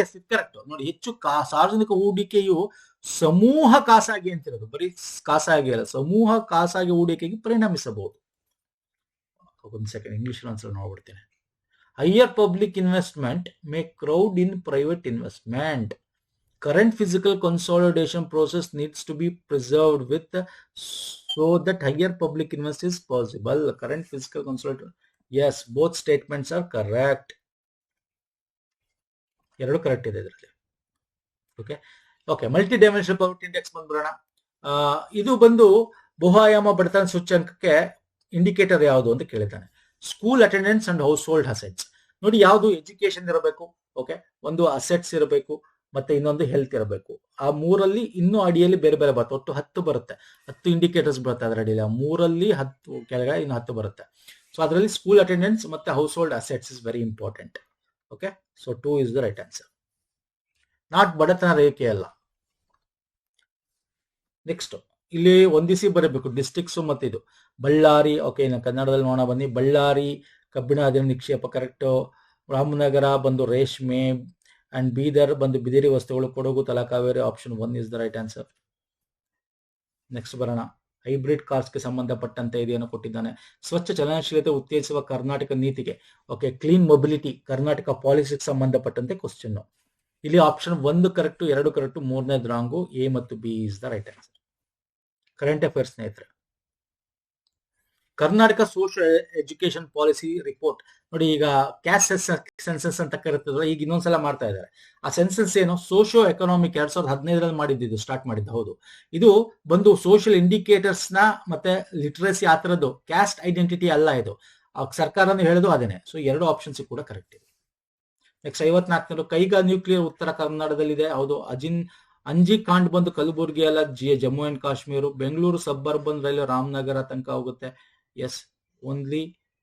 ಎಸ್ ಕರೆಕ್ಟ್ ನೋಡಿ. ಹೆಚ್ಚು ಸಾರ್ವಜನಿಕ ಹೂಡಿಕೆಯು ಸಮೂಹ ಖಾಸಗಿ ಅಂತಿರೋದು, ಬರೀ ಖಾಸಗಿ ಅಲ್ಲ, ಸಮೂಹ ಖಾಸಗಿ ಹೂಡಿಕೆಗೆ ಪರಿಣಮಿಸಬಹುದು. ಒಂದು ಸೆಕೆಂಡ್, ಇಂಗ್ಲಿಷ್ ಆನ್ಸರ್ ನೋಡ್ಬಿಡ್ತೇನೆ. Higher public investment may crowd in private investment. Current physical consolidation process needs to be preserved so that higher public investment is possible. Current physical consolidation. Yes, both statements are correct. ಎರಡು correct ಇದೆ ಇದರಲ್ಲಿ. Okay, multidimensional poverty index ಬಂದ್ಬಿಡೋಣ. ಇದು ಬಂದು ಬಹುಆಯಾಮ ಬಡತನ ಸೂಚ್ಯಂಕಕ್ಕೆ indicator ಯಾವುದು ಅಂತ ಕೇಳಿದ್ದಾನೆ. School attendance and household assets. ನೋಡಿ, ಯಾವುದು ಎಜುಕೇಶನ್ ಇರಬೇಕು, ಓಕೆ, ಒಂದು ಅಸೆಟ್ಸ್ ಇರಬೇಕು, ಮತ್ತೆ ಇನ್ನೊಂದು ಹೆಲ್ತ್ ಇರಬೇಕು. ಆ 3ರಲ್ಲಿ ಇನ್ನೂ ಅಡಿಯಲ್ಲಿ ಬೇರೆ ಬೇರೆ ಬರುತ್ತೆ. ಒಟ್ಟು 10 ಬರುತ್ತೆ, 10 ಇಂಡಿಕೇಟರ್ಸ್ ಬರುತ್ತೆ ಅದರ ಅಡಿಯಲ್ಲಿ. ಆ 3ರಲ್ಲಿ 10 ಕೆಳಗಡೆ ಇನ್ನು 10 ಬರುತ್ತೆ. ಸೊ ಅದರಲ್ಲಿ ಸ್ಕೂಲ್ ಅಟೆಂಡೆನ್ಸ್ ಮತ್ತೆ house hold assets is very important. Okay, so 2 is the right answer. Not ಬಡತನ ರೇಖೆ ಅಲ್ಲ. ನೆಕ್ಸ್ಟ್, ಇಲ್ಲಿ ಹೊಂದಿಸಿ ಬರಬೇಕು ಡಿಸ್ಟ್ರಿಕ್ಟ್ಸ್ ಮತ್ತೆ ಇದು. ಬಳ್ಳಾರಿ, ಓಕೆ, ಕನ್ನಡದಲ್ಲಿ ನೋಡೋಣ ಬನ್ನಿ. ಬಳ್ಳಾರಿ ಕಬ್ಬಿಣ ಅದಿರು ನಿಕ್ಷೇಪ ಕರೆಕ್ಟ್. ರಾಮನಗರ ಬಂದು ರೇಷ್ಮೆ, ಅಂಡ್ ಬೀದರ್ ಬಂದು ಬಿದಿರಿ ವಸ್ತುಗಳು. Kodagu Talakaveri. Option 1 is the right answer. Next ಬರೋಣ. ಹೈಬ್ರಿಡ್ ಕಾರ್ಸ್ಗೆ ಸಂಬಂಧಪಟ್ಟಂತೆ ಇದೆಯನ್ನು ಕೊಟ್ಟಿದ್ದಾನೆ. ಸ್ವಚ್ಛ ಚಲನಶೀಲತೆ ಉತ್ತೇಜಿಸುವ ಕರ್ನಾಟಕ ನೀತಿಗೆ, ಓಕೆ, ಕ್ಲೀನ್ ಮೊಬಿಲಿಟಿ ಕರ್ನಾಟಕ ಪಾಲಿಸಿಗೆ ಸಂಬಂಧಪಟ್ಟಂತೆ ಕ್ವಶನ್. ಇಲ್ಲಿ ಆಪ್ಷನ್ 1 ಕರೆಕ್ಟ್, 2 ಕರೆಕ್ಟ್, 3ನೇದು ರಾಂಗು. ಎ ಮತ್ತು B is the right answer. Current affairs ಸ್ನೇಹಿತರೆ. Karnataka social education policy report ನೋಡಿ. ಈಗ ಕ್ಯಾಸ್ಟ್ ಸೆನ್ಸಸ್ ಅಂತ ಕರೀತದಲ್ಲ, ಈಗ ಇನ್ನೊಂದ್ಸಲ ಮಾಡ್ತಾ ಇದ್ದಾರೆ. ಆ ಸೆನ್ಸಸ್ ಏನು, ಸೋಶಿಯೋ ಎಕನಾಮಿಕ್ 2015ರಲ್ಲಿ ಮಾಡಿದ್ದು, ಸ್ಟಾರ್ಟ್ ಮಾಡಿದ್ದು. ಹೌದು, ಇದು ಬಂದು ಸೋಷಿಯಲ್ ಇಂಡಿಕೇಟರ್ಸ್ ನ ಮತ್ತೆ ಲಿಟ್ರಸಿ ಆ ತರದ್ದು, ಕ್ಯಾಸ್ಟ್ ಐಡೆಂಟಿಟಿ ಅಲ್ಲ ಇದು. ಸರ್ಕಾರನೇ ಹೇಳೋದು ಅದೇನೆ. ಸೊ 2 ಆಪ್ಷನ್ಸ್ ಕೂಡ ಕರೆಕ್ಟ್ ಇದೆ. ನೆಕ್ಸ್ಟ್ 54 ಕೈಗಾ ನ್ಯೂಕ್ಲಿಯರ್ ಉತ್ತರ ಕನ್ನಡದಲ್ಲಿದೆ. ಹೌದು. ಅಂಜಿ ಕಾಂಡ್ ಬಂದು ಕಲಬುರ್ಗಿ ಅಲ್ಲ, ಜಮ್ಮು ಅಂಡ್ ಕಾಶ್ಮೀರ. ಬೆಂಗಳೂರು ಸಬ್ಬರ್ಬನ್ ರೈಲು ರಾಮನಗರ ತನಕ ಹೋಗುತ್ತೆ. ಎಸ್, ಓನ್ಲಿ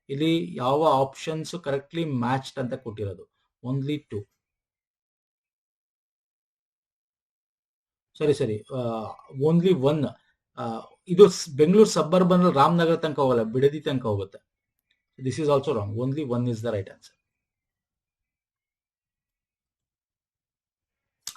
ಇಲ್ಲಿ ಯಾವ ಆಪ್ಷನ್ಸ್ ಕರೆಕ್ಟ್ಲಿ ಮ್ಯಾಚ್ಡ್ ಅಂತ ಕೊಟ್ಟಿರೋದು, ಓನ್ಲಿ 2. ಸರಿ, ಓನ್ಲಿ 1. ಇದು ಬೆಂಗಳೂರು ಸಬ್ಬರ್ಬನ್ ರಾಮನಗರ ತನಕ ಹೋಗಲ್ಲ, ಬಿಡದಿ ತನಕ ಹೋಗುತ್ತೆ. This is also wrong. Only 1 is the right answer.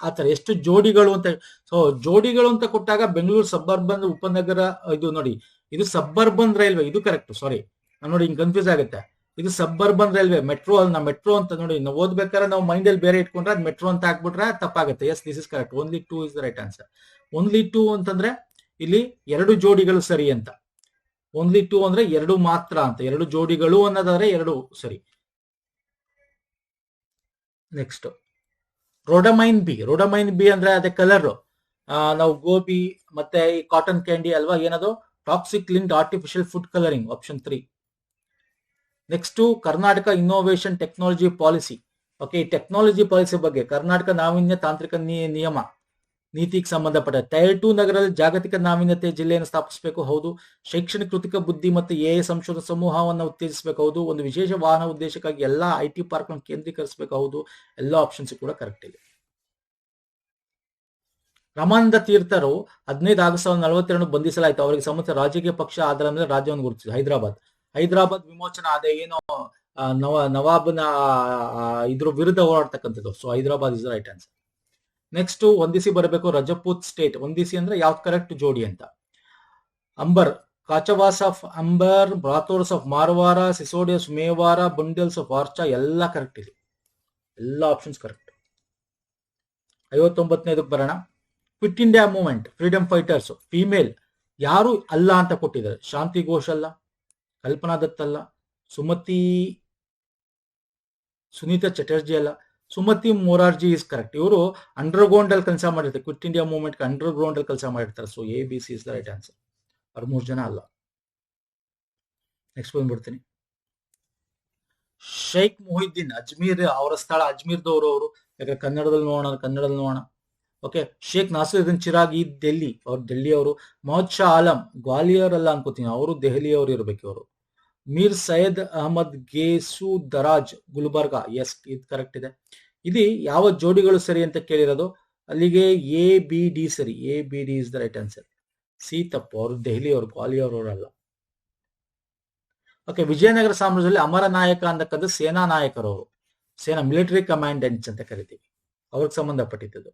ಆತರ ಎಷ್ಟು ಜೋಡಿಗಳು ಅಂತ. ಸೊ ಜೋಡಿಗಳು ಅಂತ ಕೊಟ್ಟಾಗ ಬೆಂಗಳೂರು ಸಬ್ಬರ್ಬನ್ ಉಪನಗರ, ಇದು ನೋಡಿ, ಇದು ಸಬ್ಬರ್ಬನ್ ರೈಲ್ವೆ, ಇದು ಕರೆಕ್ಟ್. ಸಾರಿ, ನೋಡಿ ಹಿಂಗ್ ಕನ್ಫ್ಯೂಸ್ ಆಗುತ್ತೆ. ಇದು ಸಬ್ಬರ್ಬನ್ ರೈಲ್ವೆ, ಮೆಟ್ರೋ ಅಲ್ಲ. ಮೆಟ್ರೋ ಅಂತ ನೋಡಿ, ನಾವು ಓದ್ಬೇಕಾದ್ರೆ ನಾವು ಮೈಂಡ್ ಅಲ್ಲಿ ಬೇರೆ ಇಟ್ಕೊಂಡ್ರೆ ಅದು ಮೆಟ್ರೋ ಅಂತ ಹಾಕ್ಬಿಟ್ರೆ ತಪ್ಪಾಗುತ್ತೆ. Yes, this is correct. Only 2 is the right answer. Only 2 ಅಂತಂದ್ರೆ ಇಲ್ಲಿ 2 ಜೋಡಿಗಳು ಸರಿ ಅಂತ. ಓನ್ಲಿ 2 ಅಂದ್ರೆ 2 ಮಾತ್ರ ಅಂತ. 2 ಜೋಡಿಗಳು ಅನ್ನೋದಾದ್ರೆ 2 ಸರಿ. Next ರೋಡಮೈನ್ B. ರೋಡಮೈನ್ ಬಿ ಅಂದ್ರೆ ಅದೇ ಕಲರ್. ನಾವು ಗೋಬಿ ಮತ್ತೆ ಈ ಕಾಟನ್ ಕ್ಯಾಂಡಿ ಅಲ್ವಾ, ಏನದು toxic linked artificial food colouring, option 3. Next Karnataka innovation technology policy. Okay, ಈ ಟೆಕ್ನಾಲಜಿ ಪಾಲಿಸಿ ಬಗ್ಗೆ ಕರ್ನಾಟಕ ನಾವೀನ್ಯ ತಾಂತ್ರಿಕ ನಿಯಮ ನೀತಿಗೆ ಸಂಬಂಧಪಟ್ಟ ಟೈರ್ 2 ನಗರದಲ್ಲಿ ಜಾಗತಿಕ ನಾವೀನ್ಯತೆ ಜಿಲ್ಲೆಯನ್ನು ಸ್ಥಾಪಿಸಬೇಕು. ಹೌದು. ಶೈಕ್ಷಣಿಕ ಕೃತಿಕ ಬುದ್ಧಿ ಮತ್ತು ಎ ಸಂಶೋಧನಾ ಸಮೂಹವನ್ನು ಉತ್ತೇಜಿಸಬೇಕು. ಹೌದು. ಒಂದು ವಿಶೇಷ ವಾಹನ ಉದ್ದೇಶಕ್ಕಾಗಿ ಎಲ್ಲಾ IT ಪಾರ್ಕ್ ಅನ್ನು ಕೇಂದ್ರೀಕರಿಸಬೇಕು. ಹೌದು. ಎಲ್ಲ ಆಪ್ಷನ್ಸ್ ಕೂಡ ಕರೆಕ್ಟ್ ಇದೆ. ರಾಮಾನಂದ ತೀರ್ಥರು 15 ಆಗಸ್ಟ್ 1942 ಬಂಧಿಸಲಾಯಿತು. ಅವರಿಗೆ ಸಂಬಂಧಿಸಿದ ರಾಜಕೀಯ ಪಕ್ಷ ಆಧಾರದ ಮೇಲೆ ರಾಜ್ಯವನ್ನು ಗುರುತಿಸಿದೆ. ಹೈದರಾಬಾದ್ ವಿಮೋಚನಾ ಅದೇ ಏನೋ ನವಾಬ್ನ ಇದ್ರ ವಿರುದ್ಧ ಹೋರಾಡ್ತಕ್ಕಂಥದ್ದು. So Hyderabad is right answer. Next ಹೊಂದಿಸಿ ಬರಬೇಕು. ರಜಪೂತ್ ಸ್ಟೇಟ್. ಹೊಂದಿಸಿ ಅಂದ್ರೆ ಯಾವ್ದು ಕರೆಕ್ಟ್ ಜೋಡಿ ಅಂತ. Amber, Kachwahas of Amber, Rathores of Marwar, Sisodias Mewar, Bundelas of Orchha, ಎಲ್ಲ ಕರೆಕ್ಟ್ ಇದೆ. ಎಲ್ಲ ಆಪ್ಷನ್ಸ್ ಕರೆಕ್ಟ್. 59ನೇದಕ್ಕೆ ಬರೋಣ. Quit India movement, freedom fighters, female ಯಾರು ಅಲ್ಲ ಅಂತ ಕೊಟ್ಟಿದ್ದಾರೆ. ಶಾಂತಿ ಘೋಷ್ ಅಲ್ಲ, ಕಲ್ಪನಾ ದತ್ ಅಲ್ಲ, ಸುನೀತಾ ಚಟರ್ಜಿ ಅಲ್ಲ, ಸುಮತಿ ಮೊರಾರ್ಜಿ ಇಸ್ ಕರೆಕ್ಟ್. ಇವರು ಅಂಡರ್ ಗ್ರೌಂಡ್ ಅಲ್ಲಿ ಕೆಲಸ ಮಾಡಿರ್ತಾರೆ. Quit India movement underground ಅಲ್ಲಿ ಕೆಲಸ ಮಾಡಿರ್ತಾರೆ. So ABC is the right answer. ಅವ್ರು 3 ಜನ ಅಲ್ಲ. ನೆಕ್ಸ್ಟ್ ಬಂದ್ಬಿಡ್ತೀನಿ. ಶೇಖ್ ಮೊಹಿದ್ದೀನ್ ಅಜ್ಮೀರ್, ಅವರ ಸ್ಥಳ ಅಜ್ಮೀರ್ದವರು ಅವರು. ಯಾಕಂದ್ರೆ ಕನ್ನಡದಲ್ಲಿ ನೋಡೋಣ. ಓಕೆ. ಶೇಖ್ ನಾಸಿರುದ್ದೀನ್ ಚಿರಾಗಿ ಡೆಲ್ಲಿ, ಅವ್ರು ಡೆಲ್ಲಿ ಅವರು. ಮೊಹಮ್ಮದ್ ಶಾ ಆಲಂ ಗ್ವಾಲಿಯರ್ ಅಲ್ಲ ಅನ್ಕೋತೀನಿ, ಅವರು ದೆಹಲಿ ಅವರು ಇರ್ಬೇಕು ಇವರು. ಮೀರ್ ಸೈಯದ್ ಅಹಮದ್ ಗೇಸು ದರಾಜ್ ಗುಲ್ಬರ್ಗಾ, ಎಸ್ ಇದು ಕರೆಕ್ಟ್ ಇದೆ. ಇದು ಯಾವ ಜೋಡಿಗಳು ಸರಿ ಅಂತ ಕೇಳಿರೋದು. ಅಲ್ಲಿಗೆ ABD ಸರಿ. ABD is the right answer. C ತಪ್ಪು, ಅವರು ದೆಹಲಿ ಅವರು, ಗ್ವಾಲಿಯರ್ ಅವರಲ್ಲ. ಓಕೆ. ವಿಜಯನಗರ ಸಾಮ್ರಾಜ್ಯದಲ್ಲಿ ಅಮರ ನಾಯಕ ಅಂತಕ್ಕಂಥ ಸೇನಾ ನಾಯಕರವರು, ಸೇನಾ ಮಿಲಿಟರಿ ಕಮಾಂಡೆಂಟ್ಸ್ ಅಂತ ಕರಿತೀವಿ, ಅವ್ರಿಗೆ ಸಂಬಂಧಪಟ್ಟಿದ್ದು.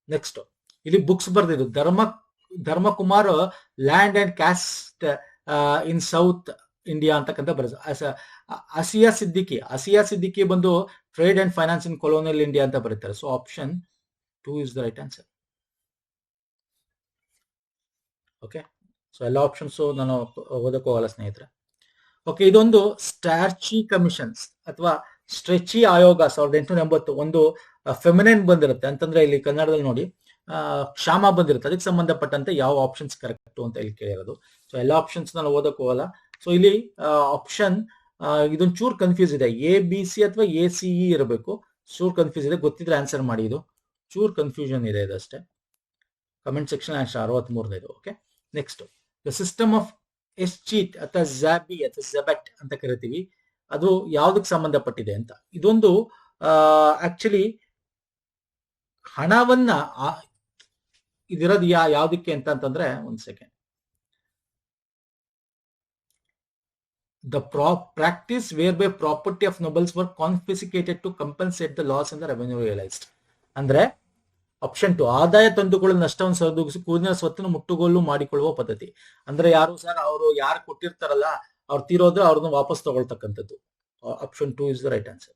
ನೆಕ್ಸ್ಟ್ ಇಲ್ಲಿ ಬುಕ್ಸ್ ಬರ್ದಿದ್ದು. Dharma Kumar land and caste in South India ಅಂತಕ್ಕಂಥ ಬರೆದ. ಅಸಿಯಾ ಸಿದ್ದಿಕಿ ಬಂದು trade and finance in colonial India ಅಂತ ಬರೀತಾರೆ. So option 2 is the right answer. Okay. So ಎಲ್ಲ ಆಪ್ಷನ್ಸ್ ನಾನು ಓದಕ್ಕೆ ಹೋಗಲ್ಲ ಸ್ನೇಹಿತರೆ. ಓಕೆ. ಇದೊಂದು ಸ್ಟಾರ್ಚಿ ಕಮಿಷನ್ಸ್ ಅಥವಾ ಸ್ಟ್ರೆಚಿ ಆಯೋಗ 1880 ಒಂದು ಫೆಮಿನೈನ್ ಬಂದಿರುತ್ತೆ ಅಂತಂದ್ರೆ ಇಲ್ಲಿ ಕನ್ನಡದಲ್ಲಿ ನೋಡಿ ಕ್ಷಾಮ ಬಂದಿರುತ್ತೆ. ಅದಕ್ಕೆ ಸಂಬಂಧಪಟ್ಟಂತೆ ಯಾವ ಆಪ್ಷನ್ಸ್ ಕರೆಕ್ಟ್ ಅಂತ ಇಲ್ಲಿ ಕೇಳಿರೋದು. ಸೊ ಎಲ್ಲ ಆಪ್ಷನ್ಸ್ ನಾನು ಓದಕ್ಕೆ ಹೋಗಲ್ಲ. ಸೊ ಇಲ್ಲಿ ಆಪ್ಷನ್ ಇದೊಂದು ಚೂರ್ ಕನ್ಫ್ಯೂಸ್ ಇದೆ. ABC ಅಥವಾ ACE ಇರಬೇಕು. ಚೂರ್ ಕನ್ಫ್ಯೂಸ್ ಇದೆ, ಗೊತ್ತಿದ್ರೆ ಆನ್ಸರ್ ಮಾಡಿ. ಇದು ಚೂರ್ ಕನ್ಫ್ಯೂಷನ್ ಇದೆ, ಇದಷ್ಟೇ. ಕಮೆಂಟ್ ಸೆಕ್ಷನ್ ಆನ್ಸರ್ 63ನೇದು. Okay. Next the system of escheat ಅಥವಾ ಝಾಬಿ ಅಥವಾ ಝೆಬೆಟ್ ಅಂತ ಕರಿತೀವಿ, ಅದು ಯಾವ್ದಕ್ಕೆ ಸಂಬಂಧಪಟ್ಟಿದೆ ಅಂತ. ಇದೊಂದು ಆಕ್ಚುಲಿ ಹಣವನ್ನ ಇದಿರೋದು ಯಾವ್ದಕ್ಕೆ ಅಂತಂದ್ರೆ, ಒಂದ್ second. The practice whereby property of nobles were confiscated to compensate the loss in the revenue realized. ಅಂದ್ರೆ ಆಪ್ಷನ್ 2 ಆದಾಯ ತಂದುಕೊಳ್ಳುವ ನಷ್ಟವನ್ನು ಸರಿದೂಗಿಸಿ ಕೂಲಿನ ಸ್ವತ್ತನ್ನು ಮುಟ್ಟುಗೋಲು ಮಾಡಿಕೊಳ್ಳುವ ಪದ್ಧತಿ. ಅಂದ್ರೆ ಯಾರು ಸರ್, ಅವರು ಯಾರು ಕೊಟ್ಟಿರ್ತಾರಲ್ಲ ಅವ್ರು ತೀರೋದ್ರೆ ಅವ್ರನ್ನ ವಾಪಸ್ ತಗೊಳ್ತಕ್ಕಂಥದ್ದು. Option 2 is the right answer.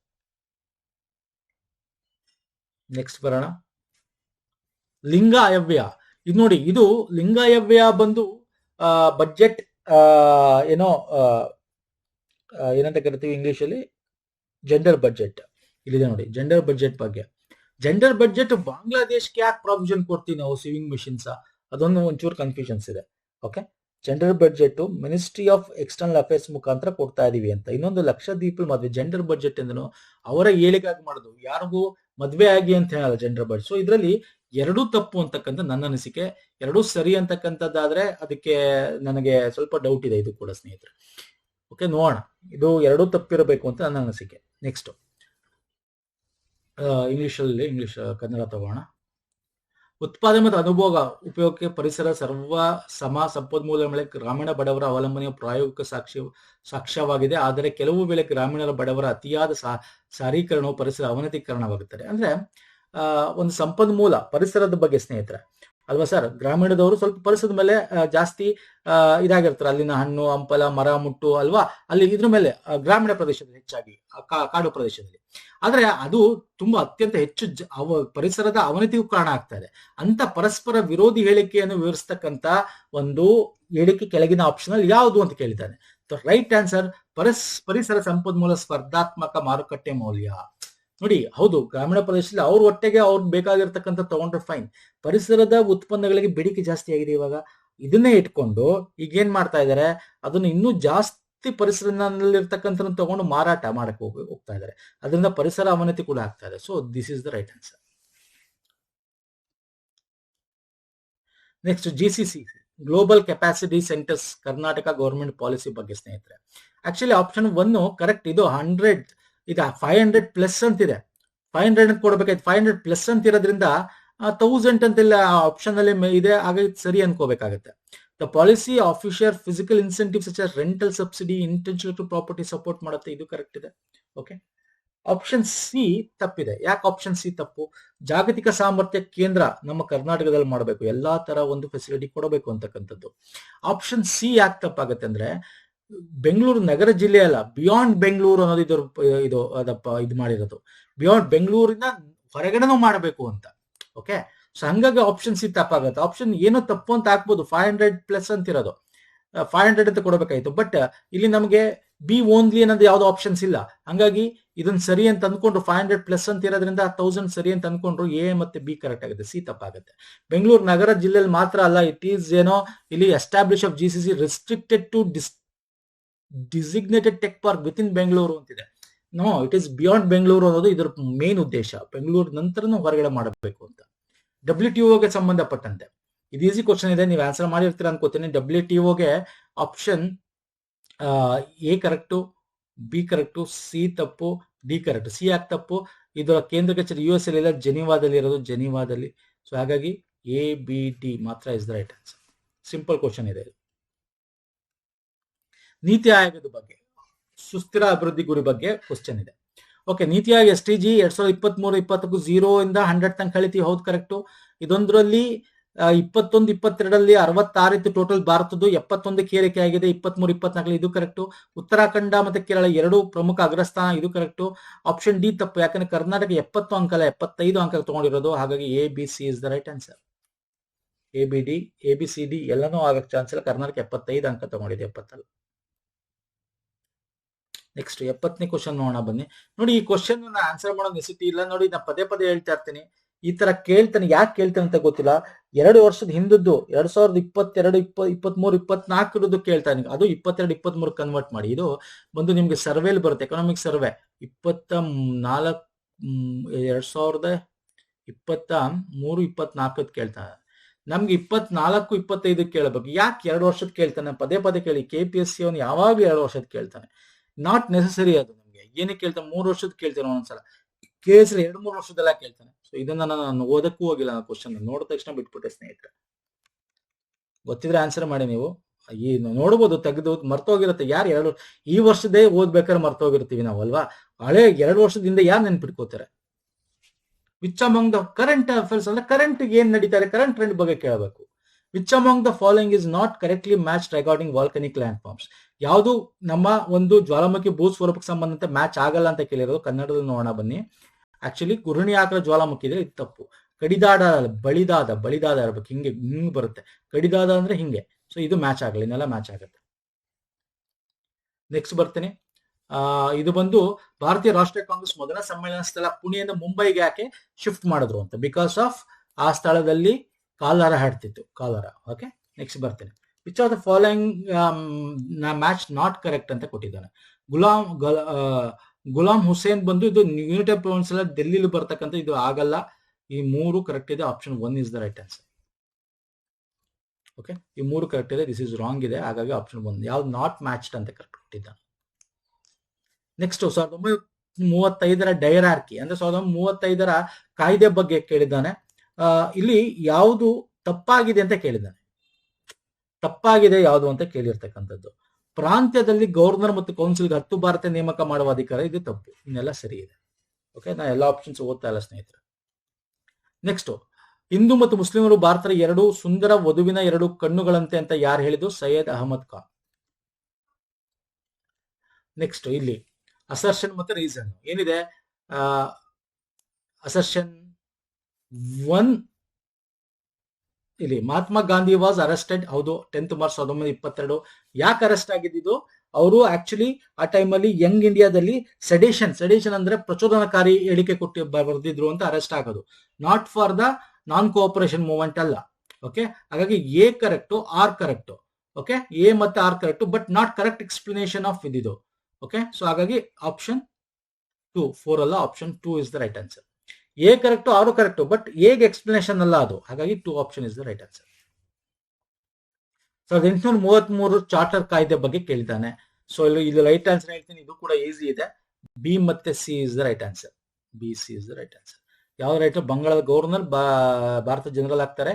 Next ಬರೋಣ. ಲಿಂಗ ಅಯವ್ಯ. ಇದು ನೋಡಿ, ಇದು ಲಿಂಗ ಅಯವ್ಯ ಬಂದು ಬಜೆಟ್ ಏನಂತ ಕರಿತೀವಿ ಇಂಗ್ಲಿಷ್ ಅಲ್ಲಿ, ಜೆಂಡರ್ ಬಜೆಟ್. ಇಲ್ಲಿದೆ ನೋಡಿ ಜೆಂಡರ್ ಬಜೆಟ್ ಬಗ್ಗೆ. ಜೆಂಡರ್ ಬಜೆಟ್ ಬಾಂಗ್ಲಾದೇಶ್ಗೆ ಯಾಕೆ ಪ್ರಾವಿಷನ್ ಕೊಡ್ತೀವಿ ನಾವು, ಸಿವಿಂಗ್ ಮಿಷನ್ಸ್, ಅದೊಂದು ಒಂಚೂರು ಕನ್ಫ್ಯೂಷನ್ಸ್ ಇದೆ. Okay. Gender budget ministry of external affairs ಮುಖಾಂತರ ಕೊಡ್ತಾ ಇದೀವಿ ಅಂತ. ಇನ್ನೊಂದು ಲಕ್ಷದ್ವೀಪ್ ಮದ್ವೆ. ಜೆಂಡರ್ ಬಜೆಟ್ ಎಂದನು ಅವರ ಏಳಿಗಾಗಿ ಮಾಡೋದು, ಯಾರಿಗೂ ಮದ್ವೆ ಆಗಿ ಅಂತ ಹೇಳಲ್ಲ ಜೆಂಡರ್ ಬಜೆಟ್. ಸೊ ಇದರಲ್ಲಿ ಎರಡೂ ತಪ್ಪು ಅಂತಕ್ಕಂಥ ನನ್ನ ಅನಿಸಿಕೆ. ಎರಡೂ ಸರಿ ಅಂತಕ್ಕಂಥದ್ದಾದ್ರೆ ಅದಕ್ಕೆ ನನಗೆ ಸ್ವಲ್ಪ ಡೌಟ್ ಇದೆ ಇದು ಕೂಡ ಸ್ನೇಹಿತರೆ. ಓಕೆ, ನೋಡೋಣ. ಇದು ಎರಡೂ ತಪ್ಪಿರಬೇಕು ಅಂತ ನನ್ನ ಅನಿಸಿಕೆ. ನೆಕ್ಸ್ಟ್ ಇಂಗ್ಲಿಷ್ ಕನ್ನಡ ತಗೋಣ. ಉತ್ಪಾದನೆ ಮತ್ತು ಅನುಭೋಗ ಉಪಯೋಗಕ್ಕೆ ಪರಿಸರ ಸರ್ವ ಸಮ ಸಂಪನ್ಮೂಲಗಳ ಮೇಲೆ ಗ್ರಾಮೀಣ ಬಡವರ ಅವಲಂಬನೆಯ ಪ್ರಾಯೋಗಿಕ ಸಾಕ್ಷ್ಯವಾಗಿದೆ. ಆದರೆ ಕೆಲವು ವೇಳೆ ಗ್ರಾಮೀಣರ ಬಡವರ ಅತಿಯಾದ ಸಾರೀಕರಣವು ಪರಿಸರ ಅವನತೀಕರಣವಾಗುತ್ತದೆ. ಅಂದ್ರೆ ಒಂದು ಸಂಪನ್ಮೂಲ ಪರಿಸರದ ಬಗ್ಗೆ ಸ್ನೇಹಿತರೆ, ಅಲ್ವಾ ಸರ್? ಗ್ರಾಮೀಣದವರು ಸ್ವಲ್ಪ ಪರಿಸರದ ಮೇಲೆ ಜಾಸ್ತಿ ಇದಾಗಿರ್ತಾರೆ. ಅಲ್ಲಿನ ಹಣ್ಣು ಹಂಪಲ ಮರ ಮುಟ್ಟು ಅಲ್ವಾ, ಅಲ್ಲಿ ಇದ್ರ ಮೇಲೆ ಗ್ರಾಮೀಣ ಪ್ರದೇಶದಲ್ಲಿ ಹೆಚ್ಚಾಗಿ ಕಾಡು ಪ್ರದೇಶದಲ್ಲಿ. ಆದ್ರೆ ಅದು ತುಂಬಾ ಅತ್ಯಂತ ಹೆಚ್ಚು ಪರಿಸರದ ಅವನತಿಗೂ ಕಾರಣ ಆಗ್ತಾ ಇದೆ. ಅಂತ ಪರಸ್ಪರ ವಿರೋಧಿ ಹೇಳಿಕೆಯನ್ನು ವಿವರಿಸ್ತಕ್ಕಂತ ಒಂದು ಹೇಳಿಕೆ ಕೆಳಗಿನ ಆಪ್ಷನ್ ಅಲ್ಲಿ ಯಾವುದು ಅಂತ ಕೇಳಿದ್ದಾನೆ. ರೈಟ್ ಆನ್ಸರ್ ಪರಿಸರ ಸಂಪನ್ಮೂಲ ಸ್ಪರ್ಧಾತ್ಮಕ ಮಾರುಕಟ್ಟೆ ಮೌಲ್ಯ. ನೋಡಿ, ಹೌದು, ಗ್ರಾಮೀಣ ಪ್ರದೇಶದಲ್ಲಿ ಅವ್ರ ಹೊಟ್ಟೆಗೆ ಅವ್ರಿಗೆ ಬೇಕಾಗಿರ್ತಕ್ಕಂಥ ತಗೊಂಡ್ರೆ ಫೈನ್. ಪರಿಸರದ ಉತ್ಪನ್ನಗಳಿಗೆ ಬೇಡಿಕೆ ಜಾಸ್ತಿ ಆಗಿದೆ ಇವಾಗ. ಇದನ್ನೇ ಇಟ್ಕೊಂಡು ಈಗ ಏನ್ ಮಾಡ್ತಾ ಇದ್ದಾರೆ, ಅದನ್ನು ಇನ್ನೂ ಜಾಸ್ತಿ ಪರಿಸರದಲ್ಲಿರ್ತಕ್ಕಂಥ ತಗೊಂಡು ಮಾರಾಟ ಮಾಡಕ್ ಹೋಗ್ತಾ ಇದ್ದಾರೆ. ಅದರಿಂದ ಪರಿಸರ ಅವನತಿ ಕೂಡ ಆಗ್ತಾ ಇದೆ. So this is the right answer. Next, GCC global capacity centres Karnataka government policy ಬಗ್ಗೆ ಸ್ನೇಹಿತರೆ. Actually option 1 correct. ಇದು 100 ಇದು 500 ಪ್ಲಸ್ ಅಂತಿದೆ. 500 ಅಂತ ಕೊಡ್ಬೇಕಾಯ್ತು. 500 ಪ್ಲಸ್ ಅಂತ ಇರೋದ್ರಿಂದ 1000 ಅಂತೆಲ್ಲ ಆಪ್ಷನ್ ಅಲ್ಲಿ ಇದೆ. ಆಗ ಸರಿ ಅನ್ಕೋಬೇಕಾಗತ್ತೆ. The policy officer fiscal incentive such as rental subsidy intentional property support ಮಾಡುತ್ತೆ. ಇದು ಕರೆಕ್ಟ್ ಇದೆ. ಓಕೆ, ಆಪ್ಷನ್ ಸಿ ತಪ್ಪಿದೆ. ಯಾಕೆ ಆಪ್ಷನ್ ಸಿ ತಪ್ಪು? ಜಾಗತಿಕ ಸಾಮರ್ಥ್ಯ ಕೇಂದ್ರ ನಮ್ಮ ಕರ್ನಾಟಕದಲ್ಲಿ ಮಾಡಬೇಕು, ಎಲ್ಲಾ ತರ ಒಂದು ಫೆಸಿಲಿಟಿ ಕೊಡಬೇಕು ಅಂತಕ್ಕಂಥದ್ದು. ಆಪ್ಷನ್ ಸಿ ಯಾಕೆ ತಪ್ಪಾಗತ್ತೆ ಅಂದ್ರೆ, ಬೆಂಗಳೂರು ನಗರ ಜಿಲ್ಲೆ ಅಲ್ಲ, ಬಿಯಾಂಡ್ ಬೆಂಗಳೂರು ಅನ್ನೋದು ಇದು ಮಾಡಿರೋದು. ಬಿಯಾಂಡ್ ಬೆಂಗಳೂರಿನ ಹೊರಗಡೆನೂ ಮಾಡಬೇಕು ಅಂತ. ಓಕೆ, ಸೊ ಹಂಗಾಗಿ ಆಪ್ಷನ್ ಸಿ ತಪ್ಪಾಗತ್ತೆ. ಆಪ್ಷನ್ ಏನೋ ತಪ್ಪು ಅಂತ ಹಾಕ್ಬೋದು. 500 ಪ್ಲಸ್ ಅಂತಿರೋದು 500 ಅಂತ ಕೊಡಬೇಕಾಯ್ತು. ಬಟ್ ಇಲ್ಲಿ ನಮಗೆ ಬಿ ಓನ್ಲಿ ಅನ್ನೋದು ಯಾವ್ದು ಆಪ್ಷನ್ಸ್ ಇಲ್ಲ. ಹಂಗಾಗಿ ಇದನ್ನ ಸರಿ ಅಂತ ಅಂದ್ಕೊಂಡ್ರು 500 ಪ್ಲಸ್ ಅಂತ ಇರೋದ್ರಿಂದ 1000 ಸರಿ ಅಂತ ಅನ್ಕೊಂಡ್ರು ಎ ಮತ್ತೆ ಬಿ ಕರೆಕ್ಟ್ ಆಗುತ್ತೆ, ಸಿ ತಪ್ಪಾಗುತ್ತೆ. ಬೆಂಗಳೂರು ನಗರ ಜಿಲ್ಲೆಯಲ್ಲಿ ಮಾತ್ರ ಅಲ್ಲ, ಇಟ್ ಈಸ್ ಏನೋ ಇಲ್ಲಿ establish of GCC restricted to designated tech park within Bengaluru ಅಂತಿದೆ. No, it is beyond Bengaluru ಅನ್ನೋದು ಇದರ ಮೇನ್ ಉದ್ದೇಶ. ಬೆಂಗಳೂರು ನಂತರನೂ ಹೊರಗಡೆ ಮಾಡಬೇಕು ಅಂತ. WTOಗೆ ಸಂಬಂಧಪಟ್ಟಂತೆ ಇದು ಈಸಿ ಕ್ವಶನ್ ಇದೆ, ನೀವು ಆನ್ಸರ್ ಮಾಡಿರ್ತೀರ ಅನ್ಕೋತೀನಿ. WTOಗೆ option A correct, B correct, C ತಪ್ಪು, ಡಿ ಕರೆಕ್ಟ್. ಸಿ ಯಾಕೆ ತಪ್ಪು? ಇದರ ಕೇಂದ್ರ ಕಚೇರಿ US ಅಲ್ಲಿ ಇಲ್ಲ, ಜೆನಿವಾದಲ್ಲಿ ಇರೋದು, ಜೆನಿವಾದಲ್ಲಿ. ಸೊ ಹಾಗಾಗಿ ABD ಮಾತ್ರ is the right answer. Simple question ಇದೆ. ನೀತಿ ಆಯೋಗದ ಬಗ್ಗೆ, ಸುಸ್ಥಿರ ಅಭಿವೃದ್ಧಿ ಗುರಿ ಬಗ್ಗೆ ಕ್ವಶನ್ ಇದೆ. ಓಕೆ, ನೀತಿ ಆಯೋಗ SDG 2023-20 0 ಇಂದ 100 ತನಕ ಕಳಿತೀವಿ. ಹೌದು, ಕರೆಕ್ಟು. ಇದೊಂದರಲ್ಲಿ 21-22 66 ಇತ್ತು ಟೋಟಲ್ ಭಾರತದ್ದು, 71 ಏರಿಕೆ ಆಗಿದೆ. 23-24 ಇದು ಕರೆಕ್ಟು. ಉತ್ತರಾಖಂಡ ಮತ್ತೆ ಕೇರಳ 2 ಪ್ರಮುಖ ಅಗ್ರಸ್ಥಾನ, ಇದು ಕರೆಕ್ಟು. ಆಪ್ಷನ್ ಡಿ ತಪ್ಪು, ಯಾಕಂದ್ರೆ ಕರ್ನಾಟಕ 70 ಅಂಕ ಅಲ್ಲ 75 ಅಂಕ ತಗೊಂಡಿರೋದು. ಹಾಗಾಗಿ ABC is the right answer. ABCD ಎಲ್ಲನೂ ಆಗಕ್ಕೆ ಚಾನ್ಸ್ ಇಲ್ಲ. ಕರ್ನಾಟಕ 75 ಅಂಕ ತಗೊಂಡಿದೆ, 70 ಅಲ್ಲ. ನೆಕ್ಸ್ಟ್ 70ನೇ ಕ್ವಶನ್ ನೋಡೋಣ ಬನ್ನಿ. ನೋಡಿ, ಈ ಕ್ವಶನ್ ಆನ್ಸರ್ ಮಾಡೋ ನೆಸಿಟಿ ಇಲ್ಲ. ನೋಡಿ, ನಾ ಪದೇ ಪದೇ ಹೇಳ್ತಾ ಇರ್ತೀನಿ, ಈ ತರ ಕೇಳ್ತಾನೆ. ಯಾಕೆ ಕೇಳ್ತಾನೆ ಅಂತ ಗೊತ್ತಿಲ್ಲ. 2 ವರ್ಷದ ಹಿಂದದ್ದು 2022, 23, 24 ಕೇಳ್ತಾನೆ. ಅದು 22, 23 ಕನ್ವರ್ಟ್ ಮಾಡಿ. ಇದು ಬಂದು ನಿಮ್ಗೆ ಸರ್ವೇಲಿ ಬರುತ್ತೆ, ಎಕನಾಮಿಕ್ ಸರ್ವೆ 24 2023, 24 ಕೇಳ್ತಾನೆ. ನಮ್ಗೆ 24, 25 ಕೇಳಬೇಕು. ಯಾಕೆ 2 ವರ್ಷದ ಕೇಳ್ತಾನೆ? ಪದೇ ಪದೇ ಕೇಳಿ. KPSC ಅವನು ಯಾವಾಗ್ಲೂ 2 ವರ್ಷದ ಕೇಳ್ತಾನೆ. ನಾಟ್ ನೆಸೆಸರಿ ಅದು. ನಮ್ಗೆ ಏನಕ್ಕೆ ಕೇಳ್ತಾನೆ? 3 ವರ್ಷದ ಕೇಳ್ತಾನೆ ಒಂದೊಂದ್ಸಲ. KS 2-3 ವರ್ಷದೆಲ್ಲ ಕೇಳ್ತಾನೆ. ಸೊ ಇದನ್ನ ನಾನು ಓದಕ್ಕೂ ಹೋಗಿಲ್ಲ. ನಾನು ಕ್ವಶನ್ ನೋಡಿದ ತಕ್ಷಣ ಬಿಟ್ಬಿಟ್ಟೆ ಸ್ನೇಹಿತರೆ. ಗೊತ್ತಿದ್ರೆ ಆನ್ಸರ್ ಮಾಡಿ ನೀವು. ಈ ನೋಡ್ಬೋದು, ತೆಗೆದು ಮರ್ತೋಗಿರುತ್ತೆ. ಯಾರು ಈ ವರ್ಷದೇ ಓದ್ಬೇಕಾದ್ರೆ ಮರ್ತೋಗಿರ್ತೀವಿ ನಾವು ಅಲ್ವಾ. ಹಳೆ 2 ವರ್ಷದಿಂದ ಯಾರು ನೆನ್ಪಿಟ್ಕೋತಾರೆ? Which among the current affairs ಅಂದ್ರೆ ಕರೆಂಟ್ ಏನ್ ನಡೀತಾರೆ, ಕರೆಂಟ್ ಟ್ರೆಂಡ್ ಬಗ್ಗೆ ಕೇಳಬೇಕು. Which among the following is not correctly match regarding volcanic landforms. ಯಾವುದು ನಮ್ಮ ಒಂದು ಜ್ವಾಲಾಮುಖಿ ಭೂ ಸ್ವರೂಪಕ್ಕೆ ಸಂಬಂಧಂತೆ ಮ್ಯಾಚ್ ಆಗಲ್ಲ ಅಂತ ಕೇಳಿರೋದು. ಕನ್ನಡದಲ್ಲಿ ನೋಡೋಣ ಬನ್ನಿ. ಆಕ್ಚುಲಿ ಗುರುಣಿ ಆಕಾರ ಜ್ವಾಲಾಮುಖಿ ಇದೆ, ಇದು ತಪ್ಪು. ಕಡಿದಾಡ, ಬಳಿದಾದ ಇರ್ಬೇಕು. ಹಿಂಗೆ ಬರುತ್ತೆ. ಕಡಿದಾದ ಅಂದ್ರೆ ಹಿಂಗೆ. ಸೊ ಇದು ಮ್ಯಾಚ್ ಆಗಲ್ಲ, ಇನ್ನೆಲ್ಲ ಮ್ಯಾಚ್ ಆಗುತ್ತೆ. ನೆಕ್ಸ್ಟ್ ಬರ್ತೀನಿ. ಇದು ಬಂದು ಭಾರತೀಯ ರಾಷ್ಟ್ರೀಯ ಕಾಂಗ್ರೆಸ್ ಮೊದಲ ಸಮ್ಮೇಳನ ಸ್ಥಳ ಪುಣೆಯಿಂದ ಮುಂಬೈಗೆ ಯಾಕೆ ಶಿಫ್ಟ್ ಮಾಡಿದ್ರು ಅಂತ. ಬಿಕಾಸ್ ಆಫ್ ಆ ಸ್ಥಳದಲ್ಲಿ ಕಾಲಾರ ಹಾಡ್ತಿತ್ತು, ಕಾಲಾರ. ಓಕೆ, ನೆಕ್ಸ್ಟ್ ಬರ್ತೀನಿ. Which of the following match not correct ಅಂತ ಕೊಟ್ಟಿದ್ದಾನೆ. ಗುಲಾಂ ಹುಸೇನ್ ಬಂದು ಇದು ಯುನೈಟೆಡ್ ಪ್ರೊವಿನ್ಸ್ ಎಲ್ಲ ಡೆಲ್ಲಿಲಿ ಬರ್ತಕ್ಕಂಥ, ಇದು ಆಗಲ್ಲ. ಈ 3 ಕರೆಕ್ಟ್ ಇದೆ. Option 1 is the right answer. Okay, ಈ 3 ಕರೆಕ್ಟ್ ಇದೆ. ದಿಸ್ ಇಸ್ ರಾಂಗ್ ಇದೆ. ಹಾಗಾಗಿ ಆಪ್ಷನ್ 1 ಯಾವ್ದು ನಾಟ್ ಮ್ಯಾಚ್ಡ್ ಅಂತ ಕರೆಕ್ಟ್ ಕೊಟ್ಟಿದ್ದಾನೆ. ನೆಕ್ಸ್ಟ್ 1935 ಡೈರಾರ್ಕಿ ಅಂದ್ರೆ 1935 ಕಾಯ್ದೆ ಬಗ್ಗೆ ಕೇಳಿದ್ದಾನೆ. ಇಲ್ಲಿ ಯಾವುದು ತಪ್ಪಾಗಿದೆ ಅಂತ ಕೇಳಿದ್ದಾನೆ. ತಪ್ಪಾಗಿದೆ ಯಾವುದು ಅಂತ ಕೇಳಿರ್ತಕ್ಕಂಥದ್ದು. ಪ್ರಾಂತ್ಯದಲ್ಲಿ ಗವರ್ನರ್ ಮತ್ತು ಕೌನ್ಸಿಲ್ಗೆ 10 ಭಾರತೀಯ ನೇಮಕ ಮಾಡುವ ಅಧಿಕಾರ, ಇದು ತಪ್ಪು. ಇನ್ನೆಲ್ಲ ಸರಿ ಇದೆ. ಓಕೆ, ನಾ ಎಲ್ಲ ಆಪ್ಷನ್ಸ್ ಓದ್ತಾ ಇಲ್ಲ ಸ್ನೇಹಿತರೆ. ನೆಕ್ಸ್ಟ್, ಹಿಂದೂ ಮತ್ತು ಮುಸ್ಲಿಮರು ಭಾರತದ ಎರಡು ಸುಂದರ ವಧುವಿನ ಎರಡು ಕಣ್ಣುಗಳಂತೆ ಅಂತ ಯಾರು ಹೇಳಿದ್ದು? ಸೈಯದ್ ಅಹಮದ್ ಖಾನ್. ನೆಕ್ಸ್ಟ್ ಇಲ್ಲಿ ಅಸರ್ಷನ್ ಮತ್ತು ರೀಸನ್ ಏನಿದೆ? ಅಸರ್ಷನ್ 1 ಇಲ್ಲಿ ಮಹಾತ್ಮ ಗಾಂಧಿ ವಾಸ್ ಅರೆಸ್ಟೆಡ್. ಹೌದು, 10th ಮಾರ್ಚ್ 1922. ಯಾಕೆ ಅರೆಸ್ಟ್ ಆಗಿದ್ದು? ಅವರು ಆಕ್ಚುಲಿ ಆ ಟೈಮಲ್ಲಿ ಯಂಗ್ ಇಂಡಿಯಾದಲ್ಲಿ ಸೆಡೇಷನ್ ಅಂದ್ರೆ ಪ್ರಚೋದನಕಾರಿ ಹೇಳಿಕೆ ಕೊಟ್ಟು ಬರೆದಿದ್ರು ಅಂತ ಅರೆಸ್ಟ್ ಆಗೋದು. Not for the non cooperation movement ಅಲ್ಲ. ಓಕೆ, ಹಾಗಾಗಿ A correct, R correct. Okay, A ಮತ್ತೆ R correct, but not correct explanation of ಇದಿದು. ಓಕೆ, ಸೊ ಹಾಗಾಗಿ ಆಪ್ಷನ್ 2, 4 ಅಲ್ಲ, option 2 is the right answer. A correct, R correct, but ಎಗೆ explanation ಅಲ್ಲ ಅದು. ಹಾಗಾಗಿ 2 option is the right answer. 1833 charter ಕಾಯ್ದೆ ಬಗ್ಗೆ ಕೇಳಿದ್ದಾನೆ. ಸೊ ಇದು ರೈಟ್ ಆನ್ಸರ್ ಹೇಳ್ತೀನಿ, ಇದು ಕೂಡ ಈಸಿ ಇದೆ. ಬಿ ಮತ್ತೆ C is the right answer. B C is the right answer. ಯಾವ ರೈಟ್? ಬಂಗಾಳದ ಗವರ್ನರ್ ಭಾರತ ಜನರಲ್ ಆಗ್ತಾರೆ.